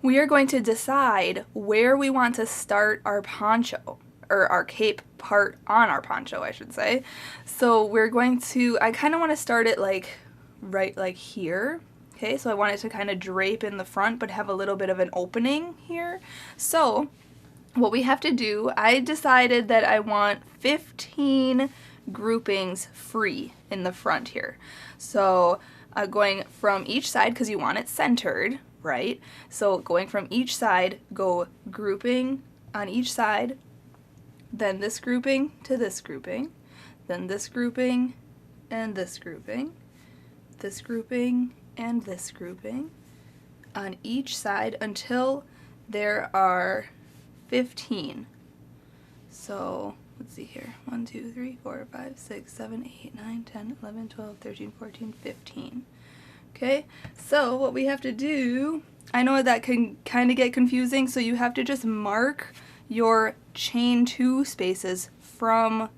we are going to decide where we want to start our poncho, or our cape part on our poncho, I should say. So we're going to, I kind of want to start it like right like here. Okay, so I want it to kind of drape in the front but have a little bit of an opening here. So what we have to do, I decided that I want 15 groupings free in the front here. So going from each side, because you want it centered, right? So going from each side, go grouping on each side, then this grouping to this grouping, then this grouping and this grouping, this grouping and this grouping on each side until there are 15. So let's see here, 1, 2, 3, 4, 5, 6, 7, 8, 9, 10, 11, 12, 13, 14, 15. Okay, so what we have to do, I know that can kind of get confusing, so you have to just mark your chain 2 spaces from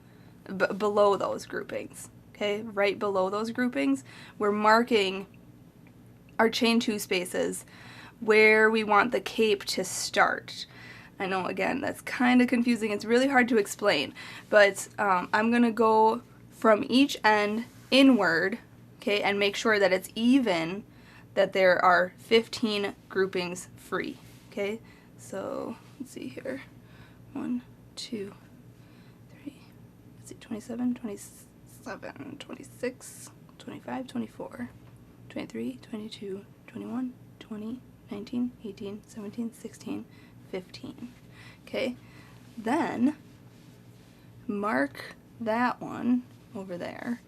below those groupings. Okay, right below those groupings, we're marking our chain 2 spaces where we want the cape to start. I know, again, that's kind of confusing. It's really hard to explain, but I'm going to go from each end inward, okay, and make sure that it's even, that there are 15 groupings free. Okay, so let's see here. 1, 2, 3, let's see, 27, 27, 26, 25, 24, 23, 22, 21, 20, 19, 18, 17, 16, 15. Okay, then mark that one over there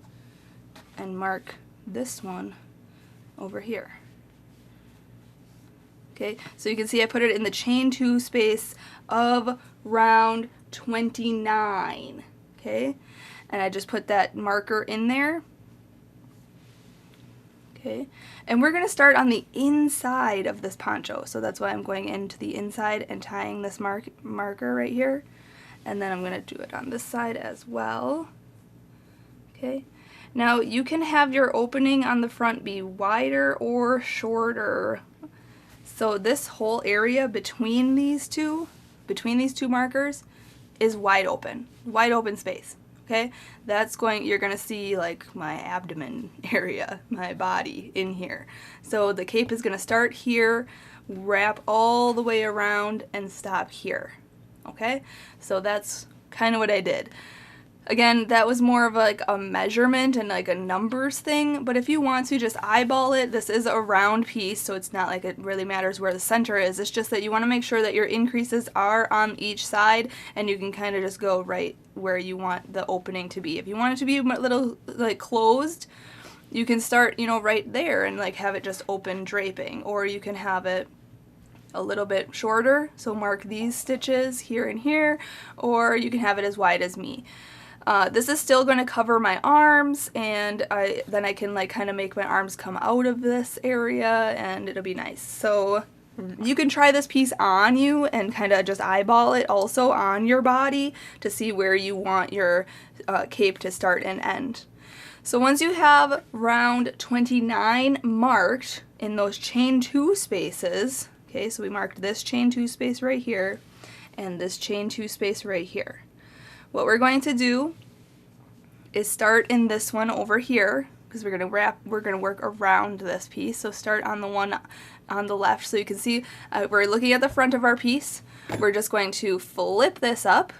and mark this one over here. Okay, so you can see I put it in the chain 2 space of round 29. Okay, and I just put that marker in there. Okay, and we're going to start on the inside of this poncho, so that's why I'm going into the inside and tying this marker right here, and then I'm going to do it on this side as well. Okay, now you can have your opening on the front be wider or shorter. So this whole area between these two markers is wide open space. Okay, that's going, you're gonna see like my abdomen area, my body in here. So the cape is gonna start here, wrap all the way around, and stop here. Okay, so that's kind of what I did. Again, that was more of like a measurement and like a numbers thing, but if you want to just eyeball it, this is a round piece, so it's not like it really matters where the center is. It's just that you want to make sure that your increases are on each side, and you can kind of just go right where you want the opening to be. If you want it to be a little like closed, you can start, you know, right there and like have it just open draping, or you can have it a little bit shorter, so mark these stitches here and here, or you can have it as wide as me. This is still going to cover my arms, and then I can like kind of make my arms come out of this area, and it'll be nice. So you can try this piece on you and kind of just eyeball it also on your body to see where you want your cape to start and end. So once you have round 29 marked in those chain 2 spaces, okay, so we marked this chain 2 space right here and this chain 2 space right here. What we're going to do is start in this one over here, because we're going to work around this piece. So start on the one on the left. So you can see we're looking at the front of our piece. We're just going to flip this up,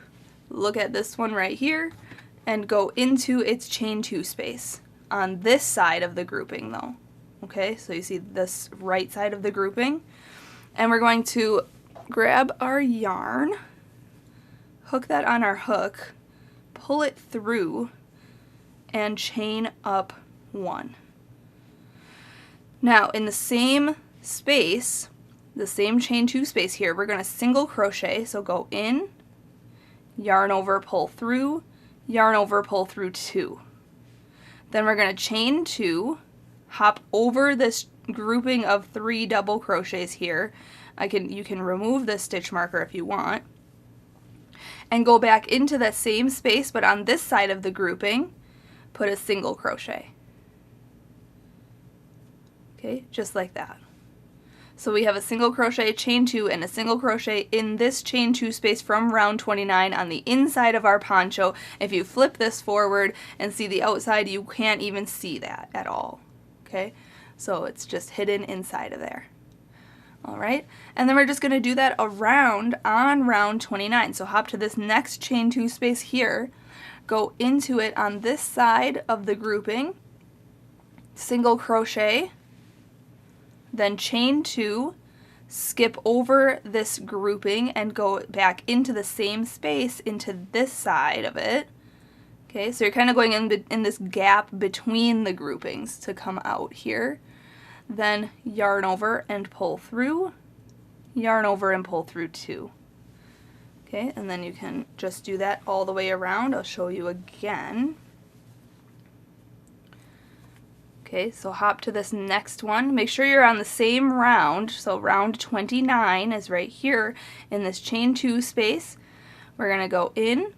look at this one right here, and go into its chain 2 space on this side of the grouping though. Okay, so you see this right side of the grouping, and we're going to grab our yarn, hook that on our hook, pull it through, and chain up 1. Now in the same space, the same chain 2 space here, we're going to single crochet, so go in, yarn over, pull through, yarn over, pull through 2. Then we're going to chain 2, hop over this grouping of 3 double crochets here. You can remove this stitch marker if you want, and go back into that same space, but on this side of the grouping, put a single crochet. Okay, just like that. So we have a single crochet, chain 2, and a single crochet in this chain 2 space from round 29 on the inside of our poncho. If you flip this forward and see the outside, you can't even see that at all. Okay, so it's just hidden inside of there. All right, and then we're just going to do that around on round 29. So hop to this next chain 2 space here, go into it on this side of the grouping, single crochet, then chain 2, skip over this grouping and go back into the same space into this side of it. Okay, so you're kind of going in this gap between the groupings to come out here. Then yarn over and pull through, yarn over and pull through 2. Okay, and then you can just do that all the way around. I'll show you again. Okay, so hop to this next one. Make sure you're on the same round. So round 29 is right here in this chain 2 space. We're going to go in,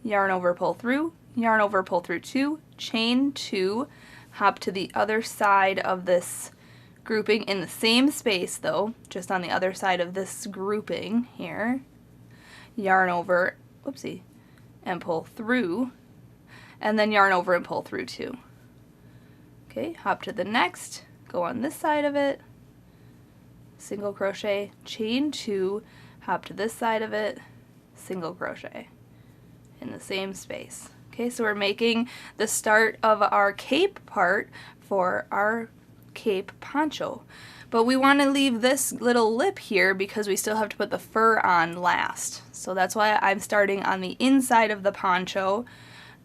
yarn over, pull through, yarn over, pull through 2, chain 2, hop to the other side of this grouping in the same space though, just on the other side of this grouping here, yarn over, whoopsie, and pull through, and then yarn over and pull through 2. Okay, hop to the next, go on this side of it, single crochet, chain 2, hop to this side of it, single crochet in the same space. Okay, so we're making the start of our cape part for our cape poncho. But we want to leave this little lip here because we still have to put the fur on last. So that's why I'm starting on the inside of the poncho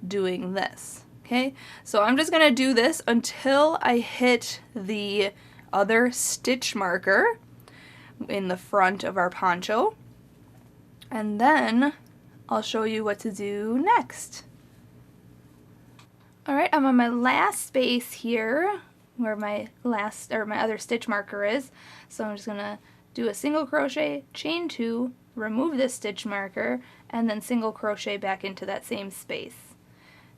doing this. Okay, so I'm just going to do this until I hit the other stitch marker in the front of our poncho, and then I'll show you what to do next. Alright, I'm on my last space here where my other stitch marker is, so I'm just going to do a single crochet, chain 2, remove this stitch marker, and then single crochet back into that same space.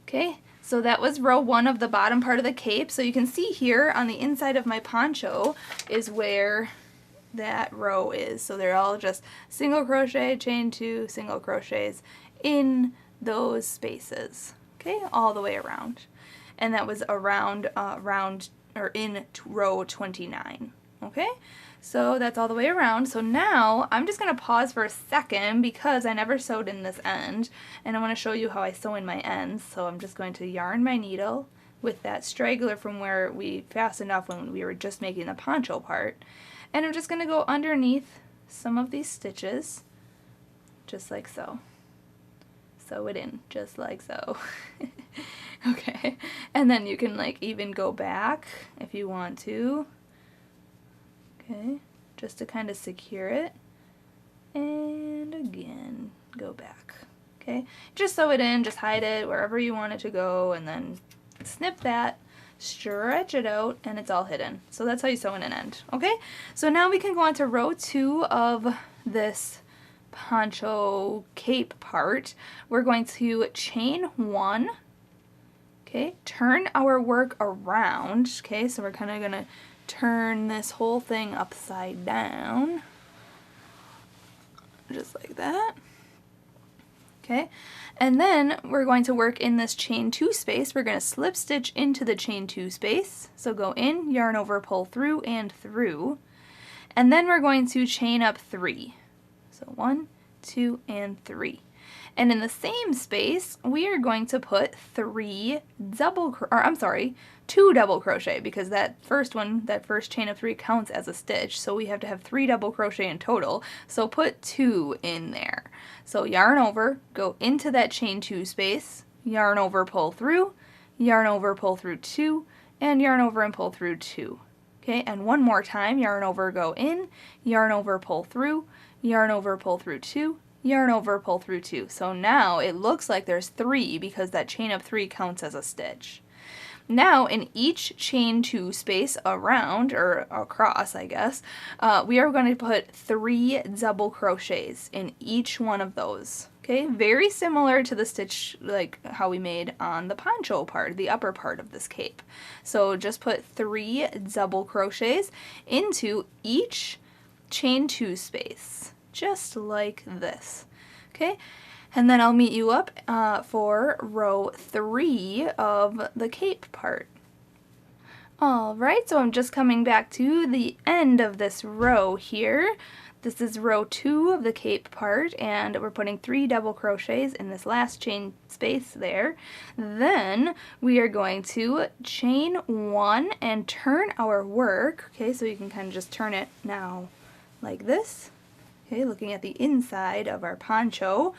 Okay, so that was row 1 of the bottom part of the cape. So you can see here on the inside of my poncho is where that row is. So they're all just single crochet, chain 2, single crochets in those spaces. Okay, all the way around. And that was around in row 29. Okay, so that's all the way around. So now I'm just going to pause for a second because I never sewed in this end, and I want to show you how I sew in my ends. So I'm just going to yarn my needle with that straggler from where we fastened off when we were just making the poncho part, and I'm just going to go underneath some of these stitches just like so. Sew it in just like so. Okay, and then you can like even go back if you want to. Okay, just to kind of secure it, and again go back. Okay, just sew it in, just hide it wherever you want it to go, and then snip that, stretch it out, and it's all hidden. So that's how you sew in an end. Okay, so now we can go on to row 2 of this poncho cape part. We're going to chain 1. Okay, turn our work around. Okay, so we're kind of gonna turn this whole thing upside down, just like that. Okay, and then we're going to work in this chain 2 space. We're going to slip stitch into the chain 2 space. So go in, yarn over, pull through, and through. And then we're going to chain up 3. So 1, 2, and 3. And in the same space, we are going to put 2 double crochet, because that first chain of 3 counts as a stitch, so we have to have 3 double crochet in total, so put 2 in there. So yarn over, go into that chain 2 space, yarn over, pull through, yarn over, pull through 2, and yarn over and pull through 2. Okay, and one more time, yarn over, go in, yarn over, pull through, yarn over, pull through 2, yarn over, pull through 2. So now it looks like there's 3 because that chain of 3 counts as a stitch. Now in each chain 2 space around, or across I guess, we are going to put 3 double crochets in each one of those. Okay, very similar to the stitch like how we made on the poncho part, the upper part of this cape. So just put 3 double crochets into each chain 2 space, just like this. Okay, and then I'll meet you up for row 3 of the cape part. Alright, so I'm just coming back to the end of this row here. This is row 2 of the cape part, and we're putting 3 double crochets in this last chain space there. Then we are going to chain 1 and turn our work. Okay, so you can kind of just turn it now like this. Okay, looking at the inside of our poncho.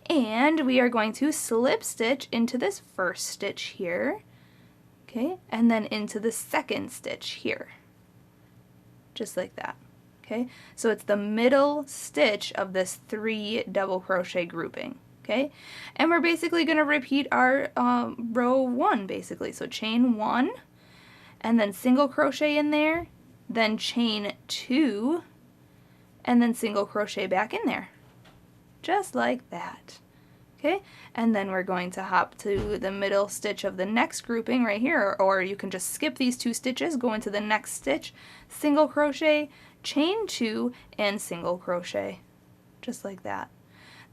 And we are going to slip stitch into this first stitch here. Okay, and then into the second stitch here. Just like that. Okay, so it's the middle stitch of this 3 double crochet grouping. Okay, and we're basically going to repeat our row 1 basically. So chain 1 and then single crochet in there, then chain 2 and then single crochet back in there. Just like that. Okay, and then we're going to hop to the middle stitch of the next grouping right here, or you can just skip these 2 stitches, go into the next stitch, single crochet, chain 2 and single crochet, just like that.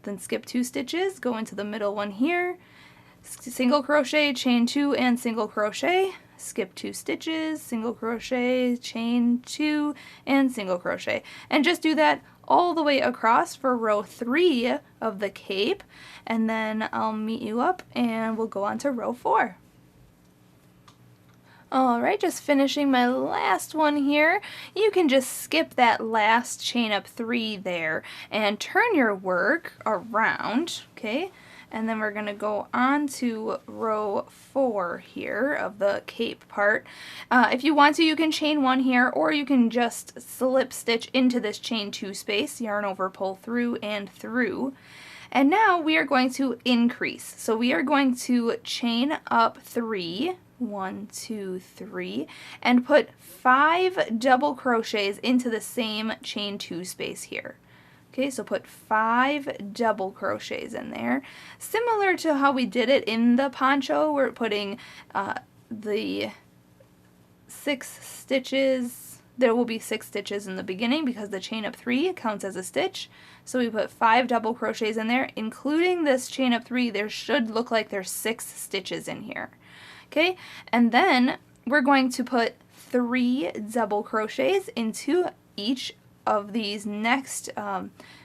Then skip 2 stitches, go into the middle one here, single crochet, chain 2 and single crochet, skip 2 stitches, single crochet, chain 2 and single crochet, and just do that all the way across for row 3 of the cape, and then I'll meet you up and we'll go on to row 4. Alright, just finishing my last one here. You can just skip that last chain up 3 there and turn your work around, okay? And then we're going to go on to row 4 here of the cape part. If you want to, you can chain 1 here, or you can just slip stitch into this chain 2 space, yarn over, pull through and through. And now we are going to increase. So we are going to chain up 3, 1, 2, 3, and put 5 double crochets into the same chain 2 space here. Okay, so put 5 double crochets in there. Similar to how we did it in the poncho, we're putting the 6 stitches. There will be 6 stitches in the beginning because the chain up 3 counts as a stitch. So we put 5 double crochets in there, including this chain up 3. There should look like there's 6 stitches in here. Okay, and then we're going to put 3 double crochets into each of these next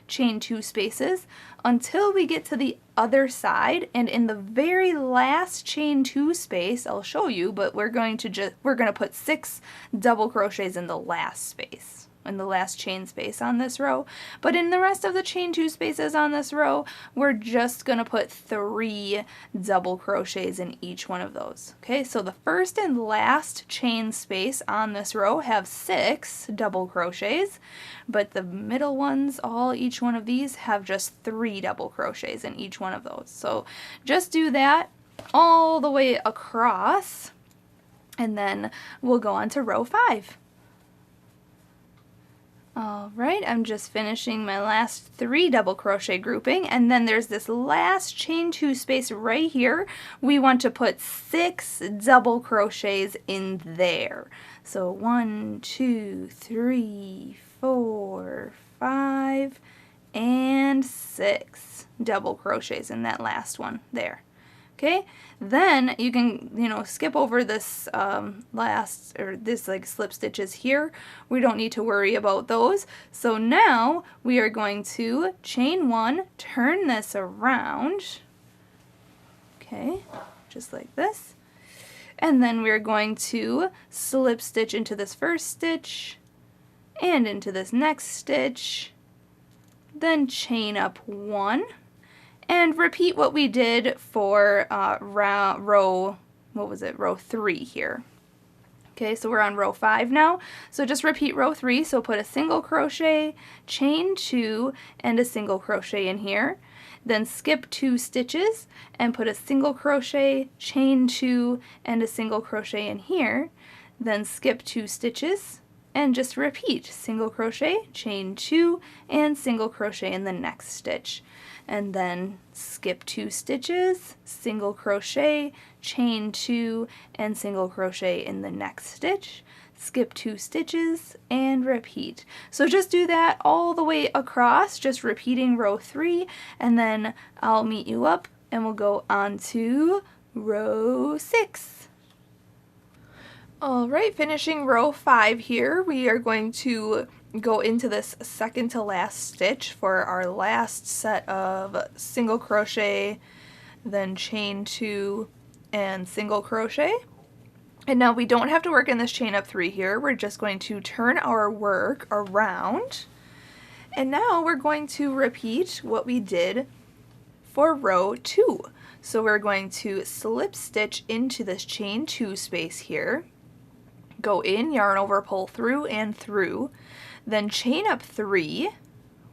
chain 2 spaces until we get to the other side, and in the very last chain 2 space, I'll show you, but we're going to put 6 double crochets in the last space, in the last chain space on this row. But in the rest of the chain 2 spaces on this row, we're just going to put 3 double crochets in each one of those. Okay, so the first and last chain space on this row have 6 double crochets, but the middle ones, each one of these have just 3 double crochets in each one of those. So just do that all the way across, and then we'll go on to row 5. Alright, I'm just finishing my last 3 double crochet grouping, and then there's this last chain 2 space right here. We want to put 6 double crochets in there. So 1, 2, 3, 4, 5, and 6 double crochets in that last one there. Okay, then you can, skip over this this like slip stitches here. We don't need to worry about those. So now we are going to chain 1, turn this around, okay, just like this. And then we're going to slip stitch into this first stitch and into this next stitch, then chain up 1. And repeat what we did for row 3 here. Okay, so we're on row 5 now. So just repeat row 3. So put a single crochet, chain 2, and a single crochet in here. then skip 2 stitches and put a single crochet, chain 2, and a single crochet in here, then skip 2 stitches and just repeat single crochet, chain 2, and single crochet in the next stitch, and then skip 2 stitches, single crochet, chain 2, and single crochet in the next stitch, skip 2 stitches, and repeat. So just do that all the way across, just repeating row 3, and then I'll meet you up and we'll go on to row 6. Alright, finishing row 5 here, we are going to go into this second to last stitch for our last set of single crochet, then chain 2, and single crochet. And now we don't have to work in this chain up 3 here, we're just going to turn our work around. And now we're going to repeat what we did for row 2. So we're going to slip stitch into this chain 2 space here, go in, yarn over, pull through and through, then chain up 3,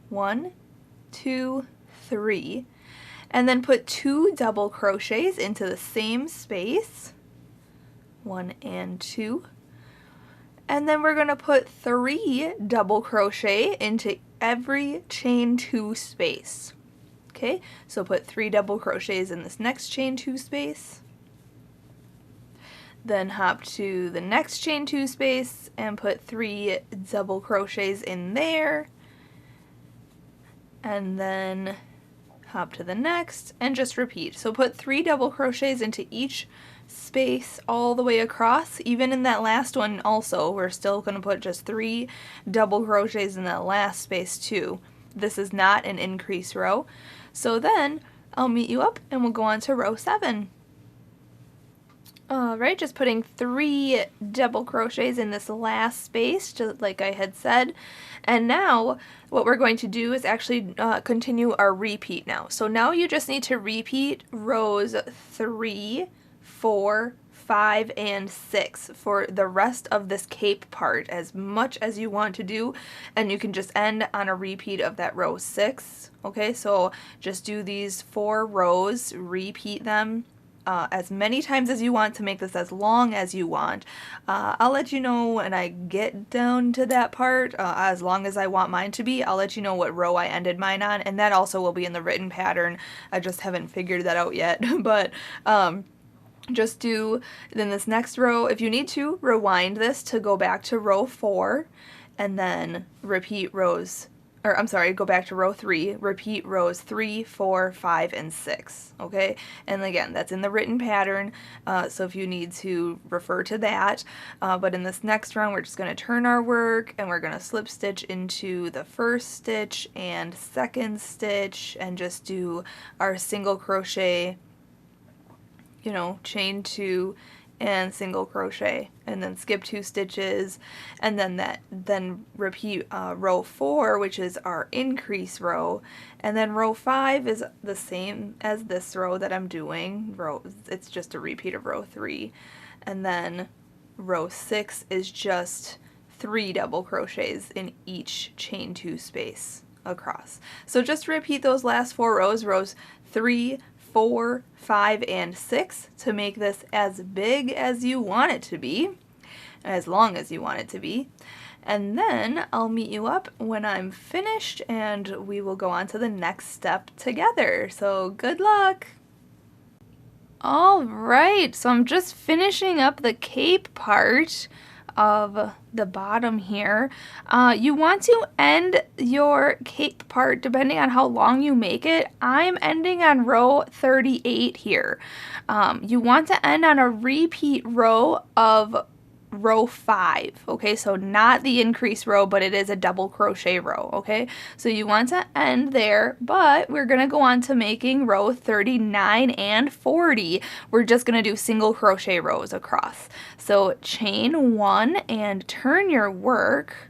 1, 2, 3, and then put 2 double crochets into the same space, 1 and 2, and then we're going to put 3 double crochet into every chain 2 space. Okay, so put 3 double crochets in this next chain 2 space, then hop to the next chain 2 space and put 3 double crochets in there, and then hop to the next and just repeat. So put 3 double crochets into each space all the way across. Even in that last one also, we're still going to put just 3 double crochets in that last space too. This is not an increase row. So then I'll meet you up and we'll go on to row 7. Alright, just putting 3 double crochets in this last space, just like I had said. And now what we're going to do is actually continue our repeat now. So now you just need to repeat rows 3, 4, 5, and 6 for the rest of this cape part as much as you want to do, and you can just end on a repeat of that row 6. Okay, so just do these 4 rows, repeat them as many times as you want to make this as long as you want. I'll let you know when I get down to that part, as long as I want mine to be. I'll let you know what row I ended mine on, and that also will be in the written pattern. I just haven't figured that out yet, but just do then this next row. If you need to, rewind this to go back to row 4, and then repeat rows, or I'm sorry, go back to row 3, repeat rows 3, 4, 5, and 6, okay? And again, that's in the written pattern, so if you need to refer to that, but in this next round, we're just going to turn our work, and we're going to slip stitch into the first stitch and second stitch, and just do our single crochet, you know, chain 2, and single crochet, and then skip 2 stitches, and then repeat row 4, which is our increase row, and then row 5 is the same as this row that I'm doing. It's just a repeat of row 3, and then row 6 is just 3 double crochets in each chain 2 space across. So just repeat those last 4 rows, rows 3, 4, 5, and 6 to make this as big as you want it to be, as long as you want it to be. And then I'll meet you up when I'm finished and we will go on to the next step together. So good luck! Alright, so I'm just finishing up the cape part of the bottom here. You want to end your cape part depending on how long you make it. I'm ending on row 38 here. You want to end on a repeat row of row 5, okay? So not the increase row, but it is a double crochet row, okay? So you want to end there, but we're going to go on to making row 39 and 40. We're just going to do single crochet rows across. So chain 1 and turn your work,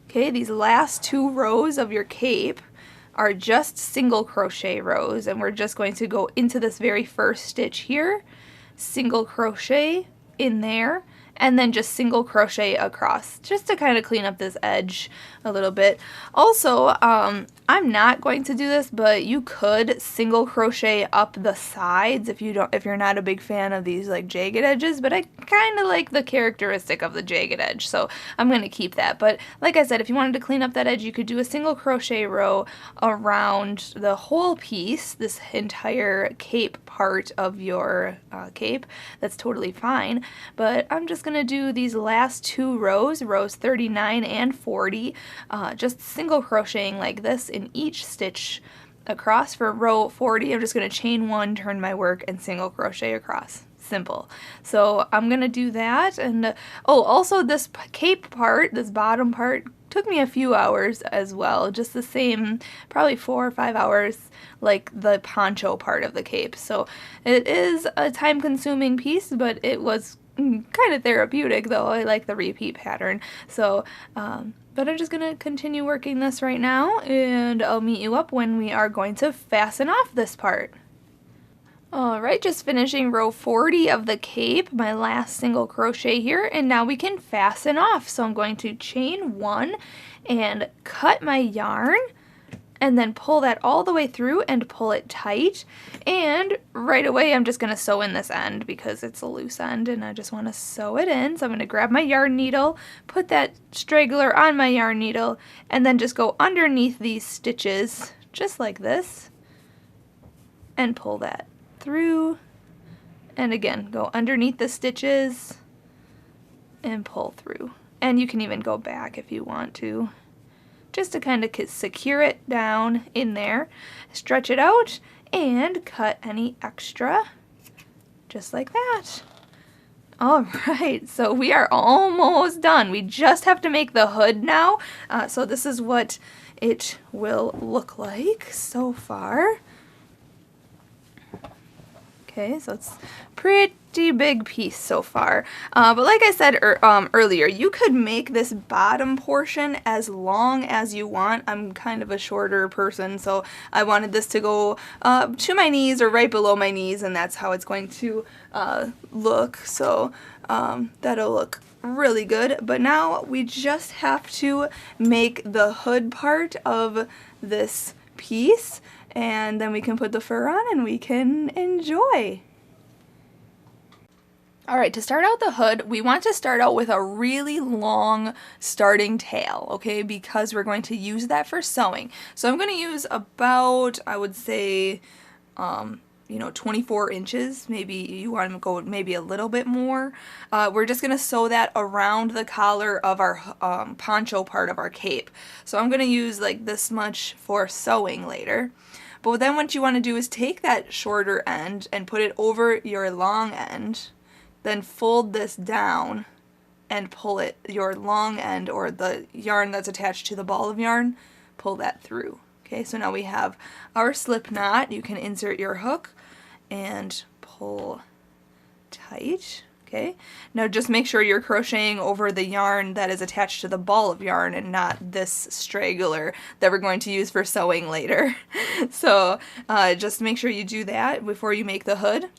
okay? These last 2 rows of your cape are just single crochet rows, and we're just going to go into this very first stitch here, single crochet in there, and then just single crochet across just to kind of clean up this edge a little bit. Also, I'm not going to do this, but you could single crochet up the sides if you're not a big fan of these like jagged edges, but I kind of like the characteristic of the jagged edge, so I'm going to keep that. But like I said, if you wanted to clean up that edge, you could do a single crochet row around the whole piece, this entire cape part of your cape. That's totally fine, but I'm just going to do these last two rows, rows 39 and 40, just single crocheting like this in each stitch across. For row 40, I'm just going to chain one, turn my work, and single crochet across. Simple. So I'm going to do that. And oh, also this cape part, this bottom part, took me a few hours as well, just the same, probably 4 or 5 hours like the poncho part of the cape. So it is a time-consuming piece, but it was kind of therapeutic, though. I like the repeat pattern. So but I'm just going to continue working this right now, and I'll meet you up when we are going to fasten off this part. Alright, just finishing row 40 of the cape, my last single crochet here, and now we can fasten off. So I'm going to chain one and cut my yarn, and then pull that all the way through and pull it tight. And right away I'm just going to sew in this end because it's a loose end and I just want to sew it in. So I'm going to grab my yarn needle, put that straggler on my yarn needle, and then just go underneath these stitches just like this and pull that through. And again, go underneath the stitches and pull through. And you can even go back if you want to, just to kind of secure it down in there. Stretch it out and cut any extra, just like that. Alright, so we are almost done. We just have to make the hood now. So this is what it will look like so far. Okay, so it's pretty big piece so far. But like I said earlier, you could make this bottom portion as long as you want. I'm kind of a shorter person, so I wanted this to go to my knees or right below my knees, and that's how it's going to look. So that'll look really good. But now we just have to make the hood part of this piece, and then we can put the fur on and we can enjoy. Alright, to start out the hood, we want to start out with a really long starting tail, okay, because we're going to use that for sewing. So I'm going to use about, I would say, 24 inches. Maybe you want to go maybe a little bit more. We're just going to sew that around the collar of our poncho part of our cape. So I'm going to use like this much for sewing later. But then what you want to do is take that shorter end and put it over your long end, then fold this down and pull it, your long end or the yarn that's attached to the ball of yarn, pull that through. Okay, so now we have our slip knot. You can insert your hook and pull tight. Okay, now just make sure you're crocheting over the yarn that is attached to the ball of yarn and not this straggler that we're going to use for sewing later. So just make sure you do that before you make the hood.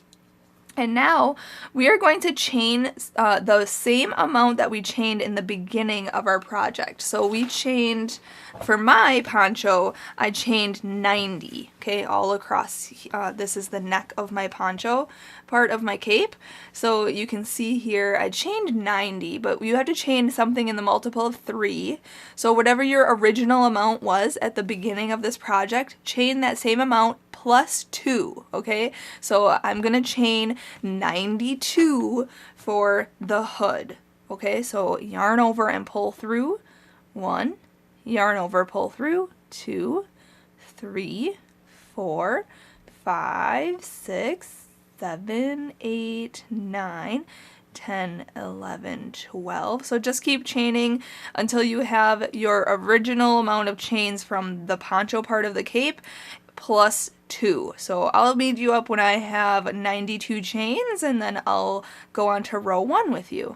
And now we are going to chain the same amount that we chained in the beginning of our project. So we chained, for my poncho, I chained 90, okay, all across. This is the neck of my poncho part of my cape. So you can see here I chained 90, but you have to chain something in the multiple of 3. So whatever your original amount was at the beginning of this project, chain that same amount plus 2, okay? So I'm going to chain 92 for the hood, okay? So yarn over and pull through, 1, yarn over, pull through, 2, 3, 4, 5, 6, 7, 8, 9, 10, 11, 12. So just keep chaining until you have your original amount of chains from the poncho part of the cape plus 2. So I'll meet you up when I have 92 chains, and then I'll go on to row 1 with you.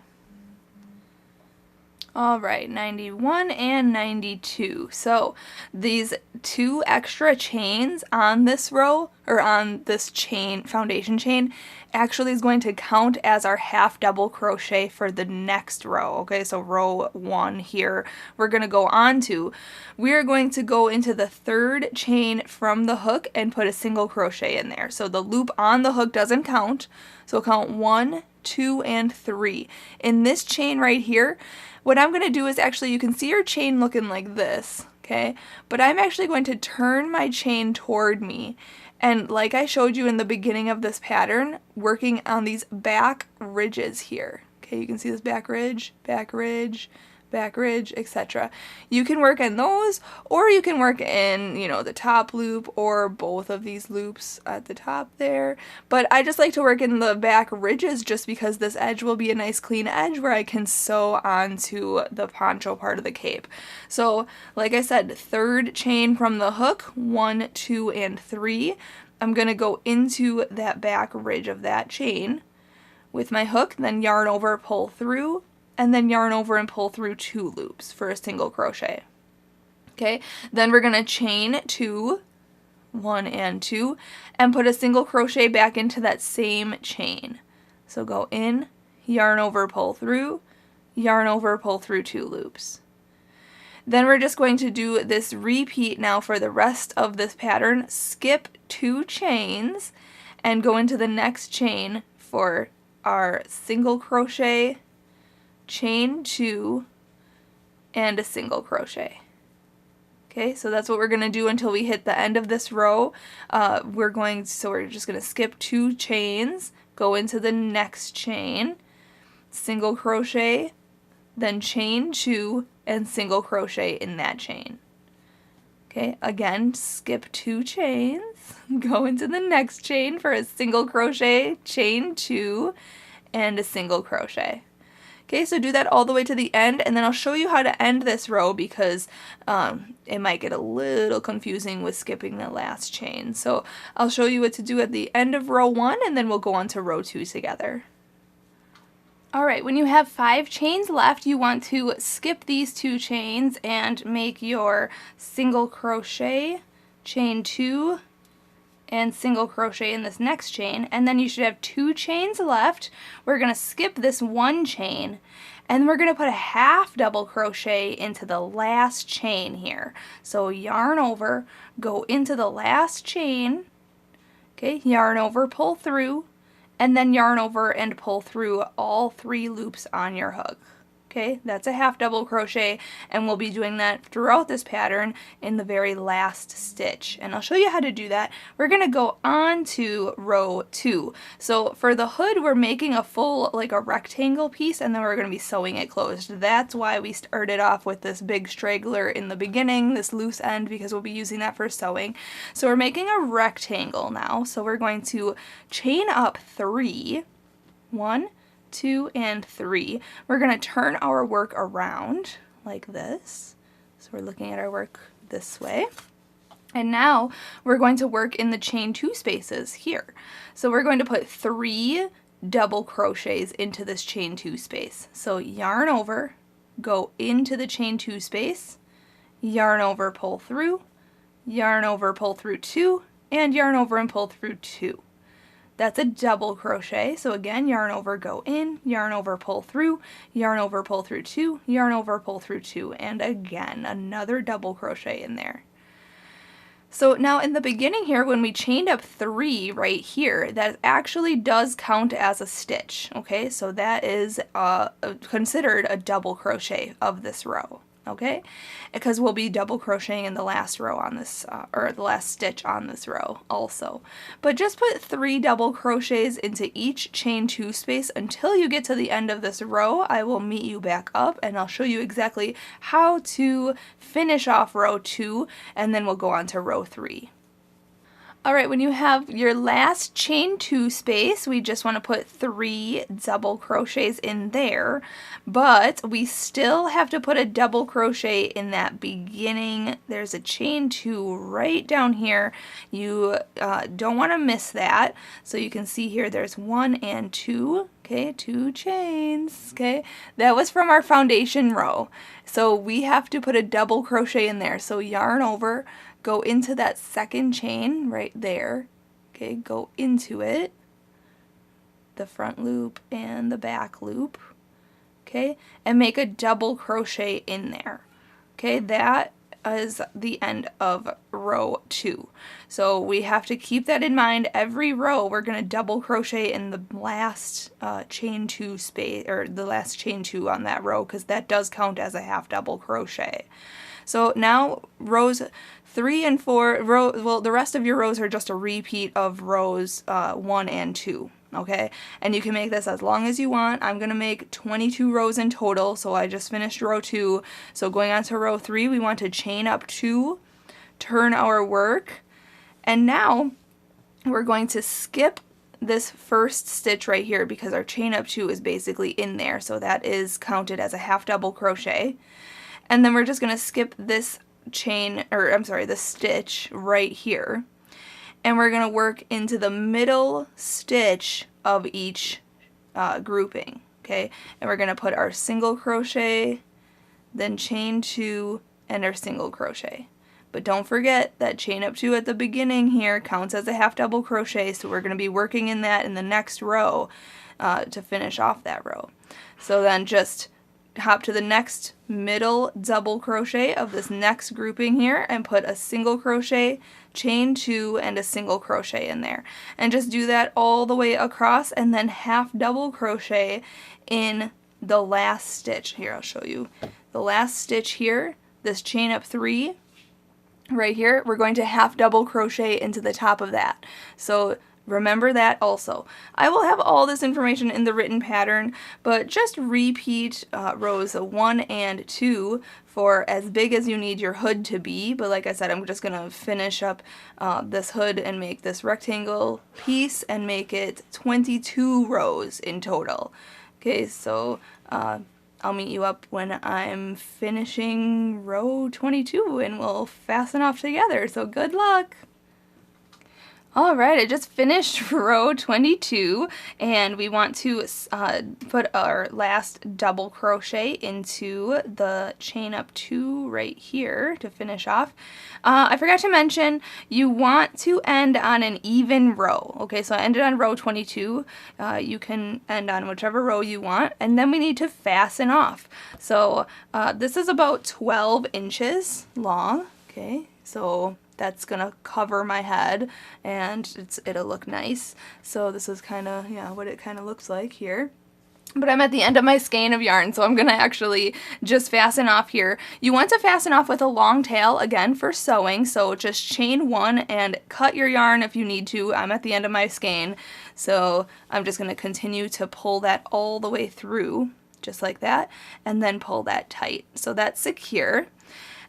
Alright, 91 and 92. So these 2 extra chains on this row or on this chain, foundation chain, actually is going to count as our half double crochet for the next row. Okay, so row 1 here, we're going to go on to, we're going to go into the 3rd chain from the hook and put a single crochet in there. So the loop on the hook doesn't count, so count 1, 2, and 3. In this chain right here, what I'm going to do is actually, you can see your chain looking like this, okay, but I'm actually going to turn my chain toward me. And like I showed you in the beginning of this pattern, working on these back ridges here. Okay, you can see this back ridge, etc. You can work in those, or you can work in, you know, the top loop or both of these loops at the top there. But I just like to work in the back ridges just because this edge will be a nice clean edge where I can sew onto the poncho part of the cape. So like I said, 3rd chain from the hook, 1, 2, and 3. I'm going to go into that back ridge of that chain with my hook, then yarn over, pull through, and then yarn over and pull through 2 loops for a single crochet. Okay, then we're going to chain 2, 1 and 2, and put a single crochet back into that same chain. So go in, yarn over, pull through, yarn over, pull through 2 loops. Then we're just going to do this repeat now for the rest of this pattern, skip 2 chains, and go into the next chain for our single crochet, chain 2, and a single crochet. Okay, so that's what we're going to do until we hit the end of this row. We're just going to skip 2 chains, go into the next chain, single crochet, then chain 2, and single crochet in that chain. Okay, again, skip 2 chains, go into the next chain for a single crochet, chain 2, and a single crochet. Okay, so do that all the way to the end, and then I'll show you how to end this row because it might get a little confusing with skipping the last chain. So I'll show you what to do at the end of row 1, and then we'll go on to row 2 together. Alright, when you have 5 chains left, you want to skip these 2 chains and make your single crochet, chain 2, and single crochet in this next chain, and then you should have 2 chains left. We're going to skip this 1 chain, and we're going to put a half double crochet into the last chain here. So yarn over, go into the last chain, okay, yarn over, pull through, and then yarn over and pull through all 3 loops on your hook. Okay, that's a half double crochet, and we'll be doing that throughout this pattern in the very last stitch. And I'll show you how to do that. We're going to go on to row 2. So for the hood, we're making a full, like a rectangle piece, and then we're going to be sewing it closed. That's why we started off with this big straggler in the beginning, this loose end, because we'll be using that for sewing. So we're making a rectangle now. So we're going to chain up 3, 1, 2, and 3. We're going to turn our work around like this. So we're looking at our work this way. And now we're going to work in the chain 2 spaces here. So we're going to put 3 double crochets into this chain 2 space. So yarn over, go into the chain 2 space, yarn over, pull through, yarn over, pull through 2, and yarn over and pull through 2. That's a double crochet. So again, yarn over, go in, yarn over, pull through, yarn over, pull through 2, yarn over, pull through 2, and again, another double crochet in there. So now in the beginning here, when we chained up 3 right here, that actually does count as a stitch, okay? So that is considered a double crochet of this row. Okay, because we'll be double crocheting in the last row on this, or the last stitch on this row also. But just put 3 double crochets into each chain 2 space until you get to the end of this row. I will meet you back up and I'll show you exactly how to finish off row 2, and then we'll go on to row 3. Alright, when you have your last chain 2 space, we just want to put 3 double crochets in there, but we still have to put a double crochet in that beginning. There's a chain 2 right down here. You don't want to miss that. So you can see here there's 1 and 2. Okay, 2 chains. Okay, that was from our foundation row. So we have to put a double crochet in there. So yarn over, go into that second chain right there, okay, go into it, the front loop and the back loop, okay, and make a double crochet in there. Okay, that is the end of row 2. So we have to keep that in mind. Every row we're going to double crochet in the last chain 2 space, or the last chain 2 on that row, because that does count as a half double crochet. So now rows 3 and 4, well, the rest of your rows are just a repeat of rows 1 and 2. Okay, and you can make this as long as you want. I'm going to make 22 rows in total, so I just finished row 2. So going on to row 3, we want to chain up 2, turn our work, and now we're going to skip this first stitch right here because our chain up 2 is basically in there, so that is counted as a half double crochet. And then we're just going to skip this chain, or I'm sorry, the stitch right here. And we're going to work into the middle stitch of each grouping, okay? And we're going to put our single crochet, then chain 2, and our single crochet. But don't forget that chain up 2 at the beginning here counts as a half double crochet, so we're going to be working in that in the next row to finish off that row. So then just hop to the next middle double crochet of this next grouping here and put a single crochet, chain 2, and a single crochet in there, and just do that all the way across, and then half double crochet in the last stitch. Here, I'll show you the last stitch here, this chain up 3 right here. We're going to half double crochet into the top of that, so remember that also. I will have all this information in the written pattern, but just repeat rows 1 and 2 for as big as you need your hood to be. But like I said, I'm just going to finish up this hood and make this rectangle piece and make it 22 rows in total. Okay, so I'll meet you up when I'm finishing row 22 and we'll fasten off together, so good luck! Alright, I just finished row 22, and we want to put our last double crochet into the chain up 2 right here to finish off. I forgot to mention, you want to end on an even row. Okay, so I ended on row 22. You can end on whichever row you want, and then we need to fasten off. So this is about 12 inches long. Okay, so that's gonna cover my head and it'll look nice. So this is kind of, yeah, what it kind of looks like here. But I'm at the end of my skein of yarn, so I'm gonna actually just fasten off here. You want to fasten off with a long tail, again, for sewing, so just chain 1 and cut your yarn if you need to. I'm at the end of my skein, so I'm just gonna continue to pull that all the way through, just like that, and then pull that tight. So that's secure.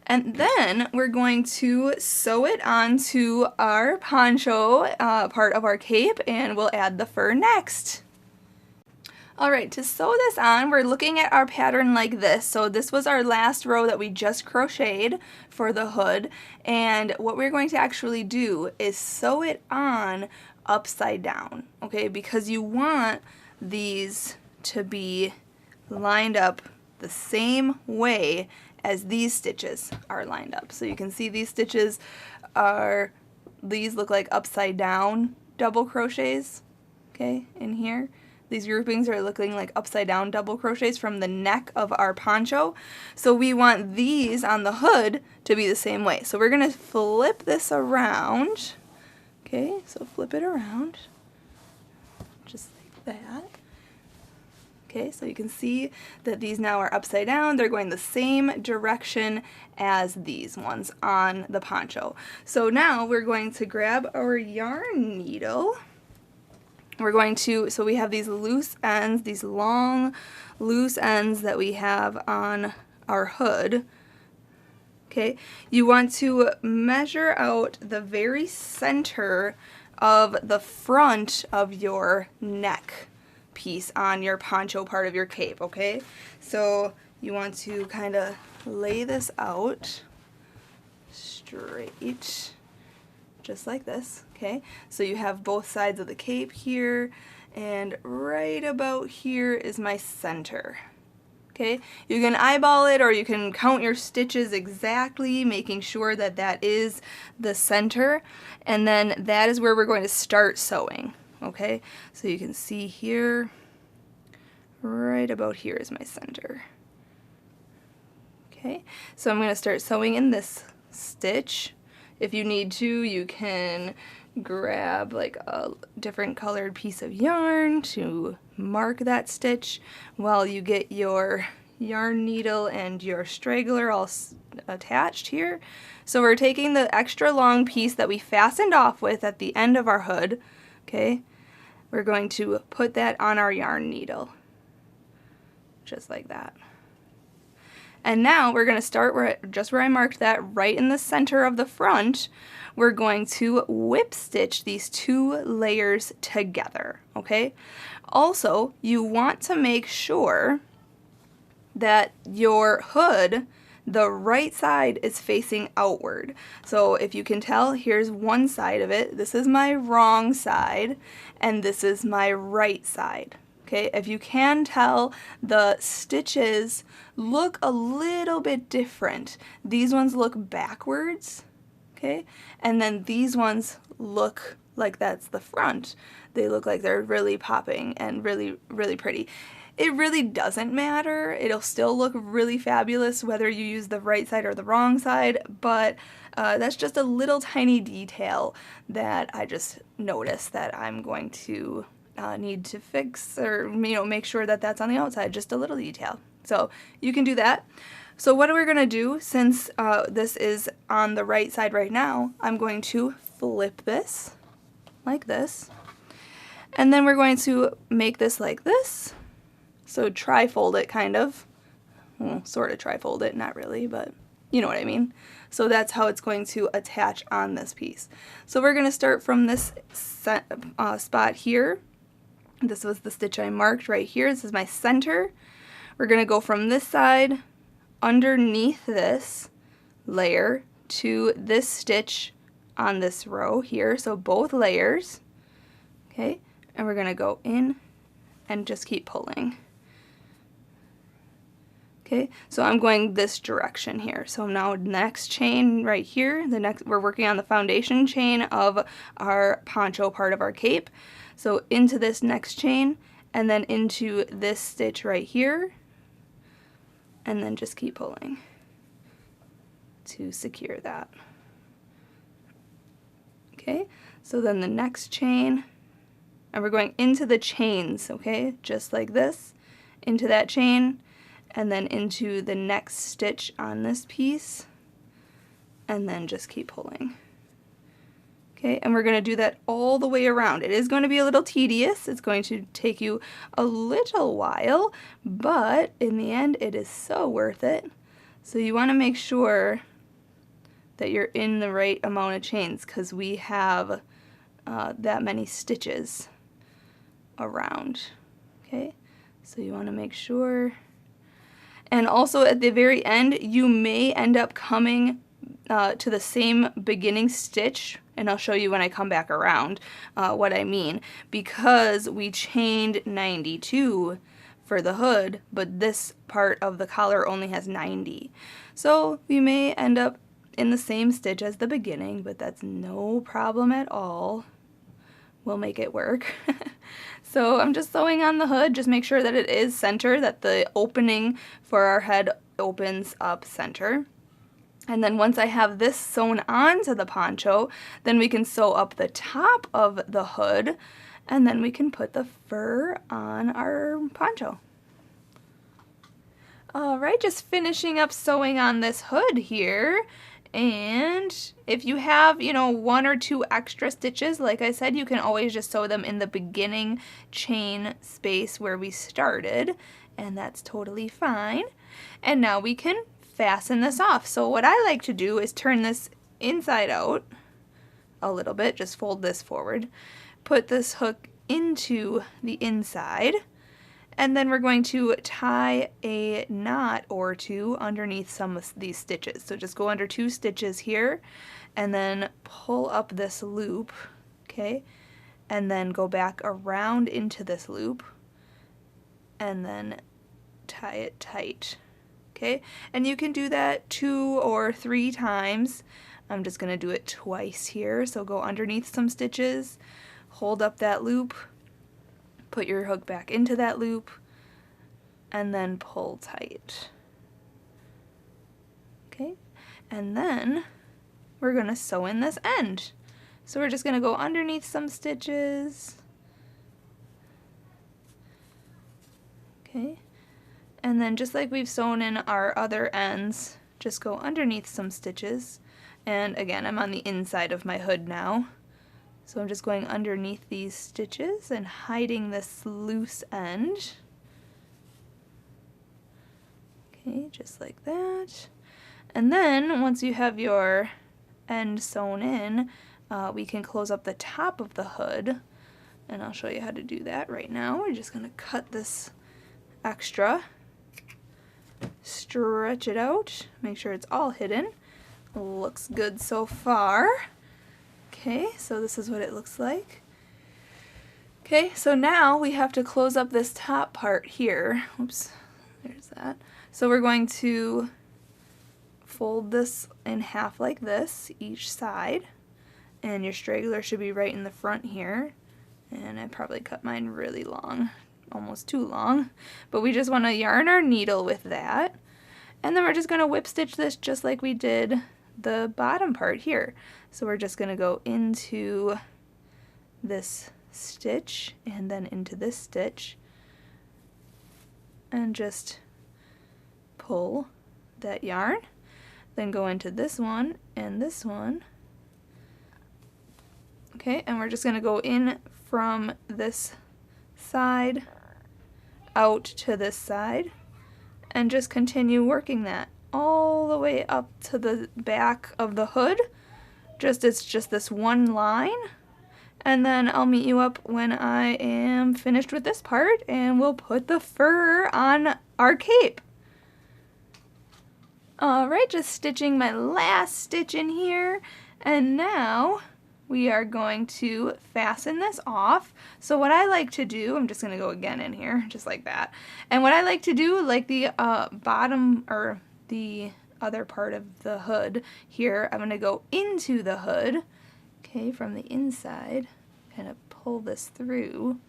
And then we're going to sew it onto our poncho part of our cape, and we'll add the fur next. Alright, to sew this on, we're looking at our pattern like this. So this was our last row that we just crocheted for the hood, and what we're going to actually do is sew it on upside down, okay? Because you want these to be lined up the same way as these stitches are lined up. So you can see these stitches are, these look like upside down double crochets, okay, in here. These groupings are looking like upside down double crochets from the neck of our poncho. So we want these on the hood to be the same way. So we're gonna flip this around, okay, so flip it around, just like that. Okay, so you can see that these now are upside down. They're going the same direction as these ones on the poncho. So now we're going to grab our yarn needle. We're going to, so we have these loose ends, these long loose ends that we have on our hood. Okay, you want to measure out the very center of the front of your neck piece on your poncho part of your cape, okay? So you want to kind of lay this out straight, just like this, okay? So you have both sides of the cape here, and right about here is my center, Okay, you can eyeball it or you can count your stitches exactly, making sure that that is the center, and then that is where we're going to start sewing. Okay, so you can see here, right about here is my center. Okay, so I'm going to start sewing in this stitch. If you need to, you can grab like a different colored piece of yarn to mark that stitch while you get your yarn needle and your straggler all attached here. So we're taking the extra long piece that we fastened off with at the end of our hood, okay? We're going to put that on our yarn needle, just like that. And now we're going to start just where I marked that, right in the center of the front. We're going to whip stitch these 2 layers together, okay? Also, you want to make sure that your hood, the right side is facing outward. So if you can tell, here's one side of it. This is my wrong side, and this is my right side. Okay, if you can tell, the stitches look a little bit different. These ones look backwards, okay? And then these ones look like that's the front. They look like they're really popping and really, really pretty. It really doesn't matter. It'll still look really fabulous whether you use the right side or the wrong side, but that's just a little tiny detail that I just noticed that I'm going to need to fix, or make sure that that's on the outside, just a little detail. So you can do that. So what we're going to do, since this is on the right side right now, I'm going to flip this like this, and then we're going to make this like this. So tri-fold it, kind of. Well, sort of tri-fold it, not really, but you know what I mean. So that's how it's going to attach on this piece. So we're going to start from this spot here. This was the stitch I marked right here. This is my center. We're going to go from this side underneath this layer to this stitch on this row here. So both layers. Okay, and we're going to go in and just keep pulling. Okay, so I'm going this direction here. So now next chain right here, we're working on the foundation chain of our poncho part of our cape. So into this next chain, and then into this stitch right here, and then just keep pulling to secure that. Okay, so then the next chain, and we're going into the chains, okay, just like this, into that chain, and then into the next stitch on this piece, and then just keep pulling. Okay, and we're going to do that all the way around. It is going to be a little tedious. It's going to take you a little while, but in the end, it is so worth it. So you want to make sure that you're in the right amount of chains, because we have that many stitches around. Okay, so you want to make sure. And also at the very end, you may end up coming to the same beginning stitch, and I'll show you when I come back around what I mean, because we chained 92 for the hood, but this part of the collar only has 90. So we may end up in the same stitch as the beginning, but that's no problem at all. We'll make it work. So I'm just sewing on the hood. Just make sure that it is center, that the opening for our head opens up center. And then once I have this sewn onto the poncho, then we can sew up the top of the hood, and then we can put the fur on our poncho. Alright, just finishing up sewing on this hood here. And if you have, 1 or 2 extra stitches, like I said, you can always just sew them in the beginning chain space where we started, and that's totally fine. And now we can fasten this off. So what I like to do is turn this inside out a little bit, just fold this forward, put this hook into the inside, and then we're going to tie a knot or 2 underneath some of these stitches. So just go under 2 stitches here, and then pull up this loop, okay, and then go back around into this loop, and then tie it tight. Okay, and you can do that 2 or 3 times. I'm just going to do it twice here. So go underneath some stitches, hold up that loop, put your hook back into that loop, and then pull tight. Okay, and then we're going to sew in this end. So we're just going to go underneath some stitches. Okay, and then just like we've sewn in our other ends, just go underneath some stitches. And again, I'm on the inside of my hood now. So I'm just going underneath these stitches and hiding this loose end. Okay, just like that. And then once you have your end sewn in, we can close up the top of the hood. And I'll show you how to do that right now. We're just going to cut this extra, stretch it out, make sure it's all hidden. Looks good so far. Okay, so this is what it looks like. Okay, so now we have to close up this top part here. Oops, there's that. So we're going to fold this in half like this, each side, and your straggler should be right in the front here. And I probably cut mine really long, almost too long, but we just want to yarn our needle with that, and then we're just going to whip stitch this just like we did the bottom part here. So we're just going to go into this stitch and then into this stitch and just pull that yarn, then go into this one and this one. Okay, and we're just going to go in from this side out to this side and just continue working that all the way up to the back of the hood. It's just this one line, and then I'll meet you up when I am finished with this part and we'll put the fur on our cape. Alright, just stitching my last stitch in here, and now we are going to fasten this off. So what I like to do, I'm just going to go again in here, just like that. And what I like to do, like the bottom or the other part of the hood here, I'm going to go into the hood, okay, from the inside, kind of pull this through,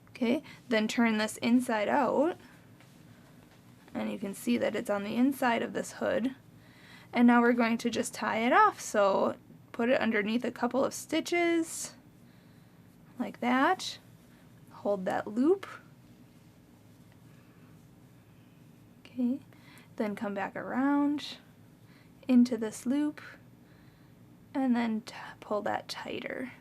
okay, then turn this inside out, and you can see that it's on the inside of this hood. And now we're going to just tie it off. So put it underneath a couple of stitches, like that. Hold that loop. Okay, then come back around into this loop, and then pull that tighter.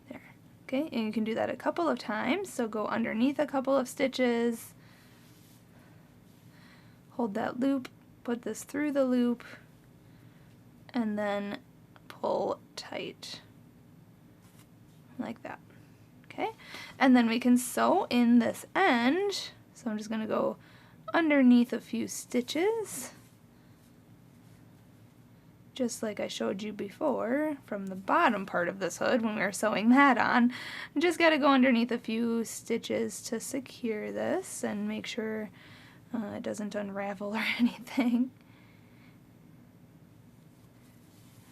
There. Okay, and you can do that a couple of times. So go underneath a couple of stitches, hold that loop, put this through the loop, and then pull tight, like that. Okay, and then we can sew in this end. So I'm just going to go underneath a few stitches, just like I showed you before from the bottom part of this hood when we were sewing that on. Just got to go underneath a few stitches to secure this and make sure it doesn't unravel or anything.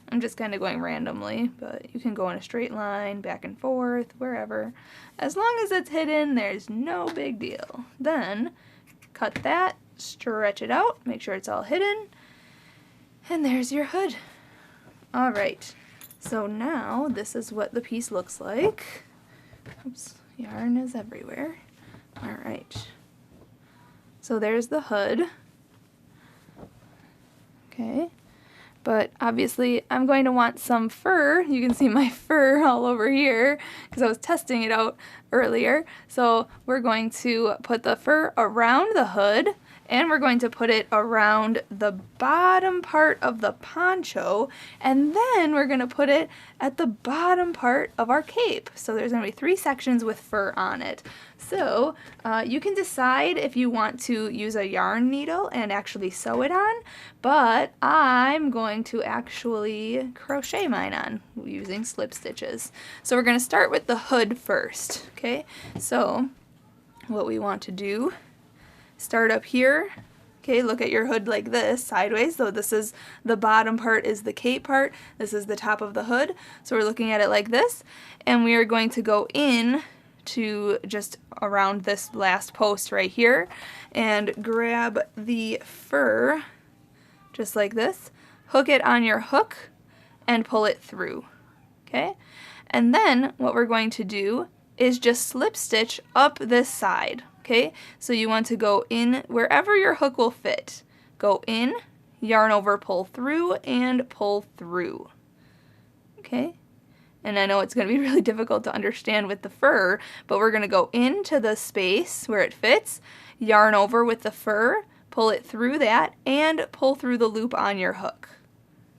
I'm just kind of going randomly, but you can go in a straight line, back and forth, wherever. As long as it's hidden, there's no big deal. Then cut that, stretch it out, make sure it's all hidden, and there's your hood. Alright, so now this is what the piece looks like. Oops, yarn is everywhere. Alright. So there's the hood. Okay, but obviously I'm going to want some fur. You can see my fur all over here because I was testing it out earlier. So we're going to put the fur around the hood, and we're going to put it around the bottom part of the poncho, and then we're going to put it at the bottom part of our cape. So there's going to be 3 sections with fur on it. So you can decide if you want to use a yarn needle and actually sew it on, but I'm going to actually crochet mine on using slip stitches. So we're going to start with the hood first, okay? So what we want to do, start up here, okay, look at your hood like this, sideways. So this is the bottom part is the cape part, this is the top of the hood. So we're looking at it like this, and we are going to go in to just around this last post right here and grab the fur just like this, hook it on your hook and pull it through, okay? And then what we're going to do is just slip stitch up this side, okay? So you want to go in wherever your hook will fit. Go in, yarn over, pull through, and pull through, okay? And I know it's going to be really difficult to understand with the fur, but we're going to go into the space where it fits, yarn over with the fur, pull it through that, and pull through the loop on your hook.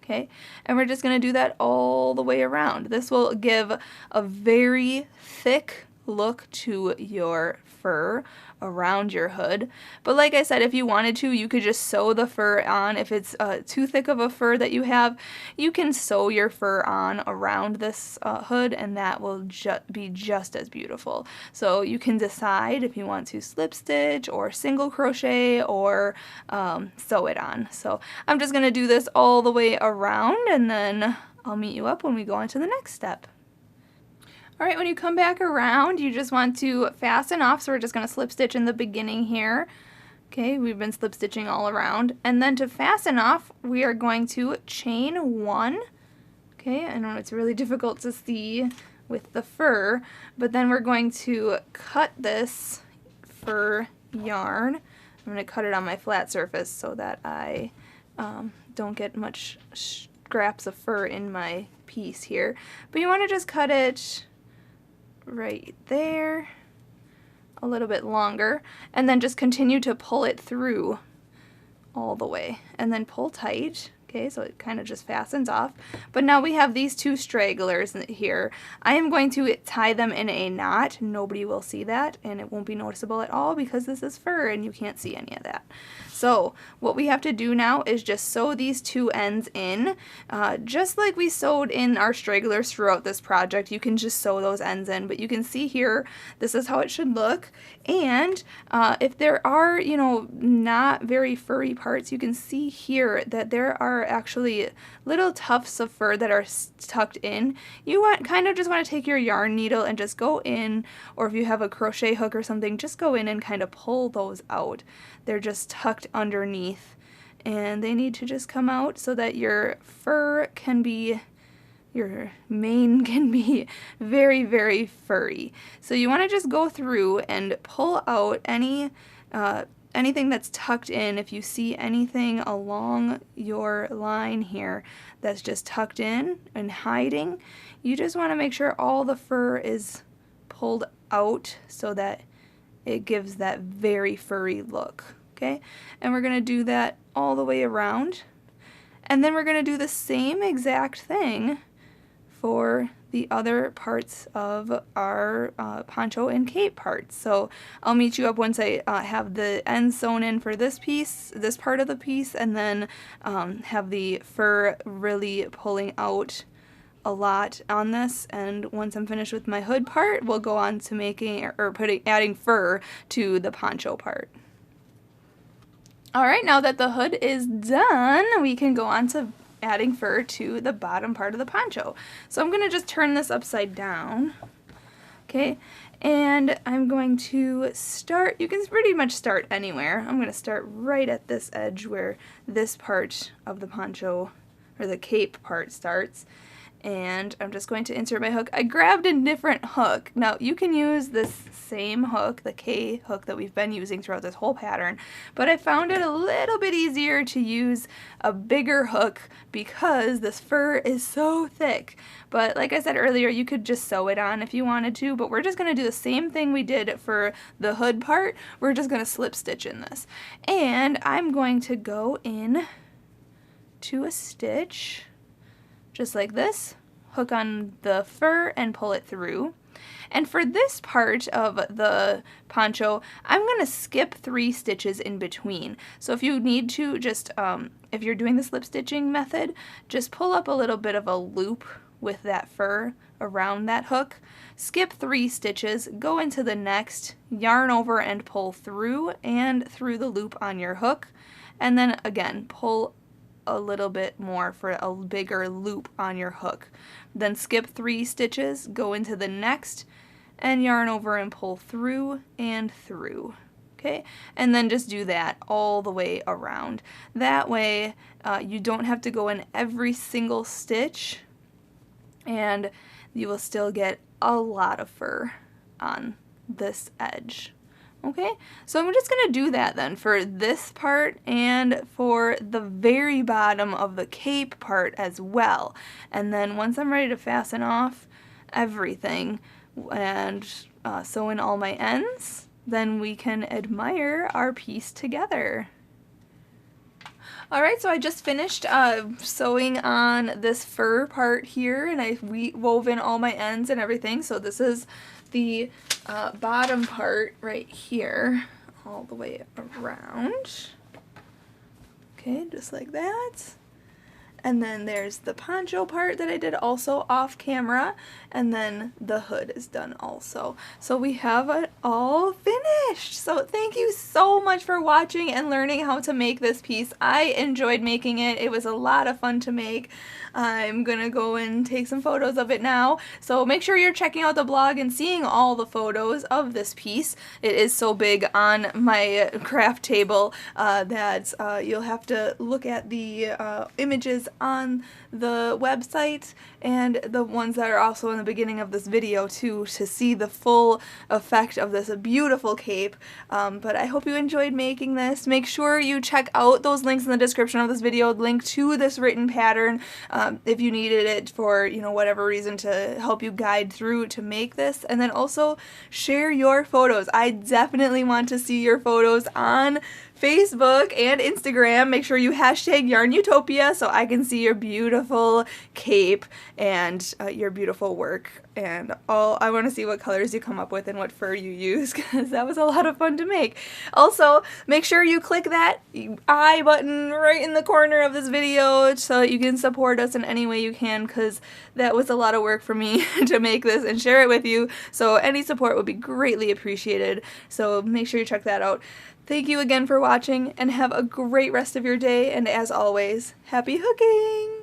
Okay, and we're just going to do that all the way around. This will give a very thick look to your fur around your hood. But like I said, if you wanted to, you could just sew the fur on. If it's too thick of a fur that you have, you can sew your fur on around this hood, and that will be just as beautiful. So you can decide if you want to slip stitch or single crochet or sew it on. So I'm just going to do this all the way around, and then I'll meet you up when we go on to the next step. Alright, when you come back around, you just want to fasten off, so we're just going to slip stitch in the beginning here. Okay, we've been slip stitching all around. And then to fasten off, we are going to chain 1. Okay, I know it's really difficult to see with the fur, but then we're going to cut this fur yarn. I'm going to cut it on my flat surface so that I don't get much scraps of fur in my piece here. But you want to just cut it right there, a little bit longer, and then just continue to pull it through all the way, and then pull tight. Okay, so it kind of just fastens off. But now we have these 2 stragglers here. I am going to tie them in a knot. Nobody will see that, and it won't be noticeable at all because this is fur and you can't see any of that. So what we have to do now is just sew these 2 ends in, just like we sewed in our stragglers throughout this project. You can just sew those ends in, but you can see here, this is how it should look. And if there are, you know, not very furry parts, you can see here that there are actually little tufts of fur that are tucked in. You kind of just want to take your yarn needle and just go in, or if you have a crochet hook or something, just go in and kind of pull those out. They're just tucked underneath, and they need to just come out so that your fur can be, your mane can be very, very furry. So you want to just go through and pull out anything that's tucked in. If you see anything along your line here that's just tucked in and hiding, you just want to make sure all the fur is pulled out so that it gives that very furry look. Okay, and we're going to do that all the way around, and then we're going to do the same exact thing for the other parts of our poncho and cape parts. So I'll meet you up once I have the ends sewn in for this piece, this part of the piece, and then have the fur really pulling out a lot on this. And once I'm finished with my hood part, we'll go on to making adding fur to the poncho part. Alright, now that the hood is done, we can go on to adding fur to the bottom part of the poncho. So I'm going to just turn this upside down, okay, and I'm going to start, you can pretty much start anywhere. I'm going to start right at this edge where this part of the poncho, or the cape part, starts, And I'm just going to insert my hook. I grabbed a different hook. Now you can use this same hook, the K hook that we've been using throughout this whole pattern, but I found it a little bit easier to use a bigger hook because this fur is so thick. But like I said earlier, you could just sew it on if you wanted to, but we're just going to do the same thing we did for the hood part. We're just going to slip stitch in this. And I'm going to go in to a stitch just like this, hook on the fur and pull it through. And for this part of the poncho, I'm going to skip 3 stitches in between. So if you need to, just if you're doing the slip stitching method, just pull up a little bit of a loop with that fur around that hook, skip 3 stitches, go into the next, yarn over and pull through and through the loop on your hook, and then again pull a little bit more for a bigger loop on your hook. Then skip 3 stitches, go into the next, and yarn over and pull through and through. Okay, and then just do that all the way around. That way you don't have to go in every single stitch, and you will still get a lot of fur on this edge. Okay, so I'm just going to do that then for this part and for the very bottom of the cape part as well. And then once I'm ready to fasten off everything and sew in all my ends, then we can admire our piece together. Alright, so I just finished sewing on this fur part here, and I wove in all my ends and everything. So this is the bottom part right here, all the way around. Okay, just like that. And then there's the poncho part that I did also off camera, and then the hood is done also. So we have it all finished. So thank you so much for watching and learning how to make this piece. I enjoyed making it. It was a lot of fun to make. I'm gonna go and take some photos of it now. So make sure you're checking out the blog and seeing all the photos of this piece. It is so big on my craft table that you'll have to look at the images on the website and the ones that are also in the beginning of this video too, to see the full effect of this beautiful cape. But I hope you enjoyed making this. Make sure you check out those links in the description of this video, link to this written pattern if you needed it for, you know, whatever reason, to help you guide through to make this. And then also share your photos. I definitely want to see your photos on Facebook and Instagram. Make sure you hashtag YARNutopia so I can see your beautiful cape and your beautiful work. And I want to see what colors you come up with and what fur you use, because that was a lot of fun to make. Also, make sure you click that I button right in the corner of this video so that you can support us in any way you can, because that was a lot of work for me to make this and share it with you. So any support would be greatly appreciated. So make sure you check that out. Thank you again for watching, and have a great rest of your day, and as always, happy hooking!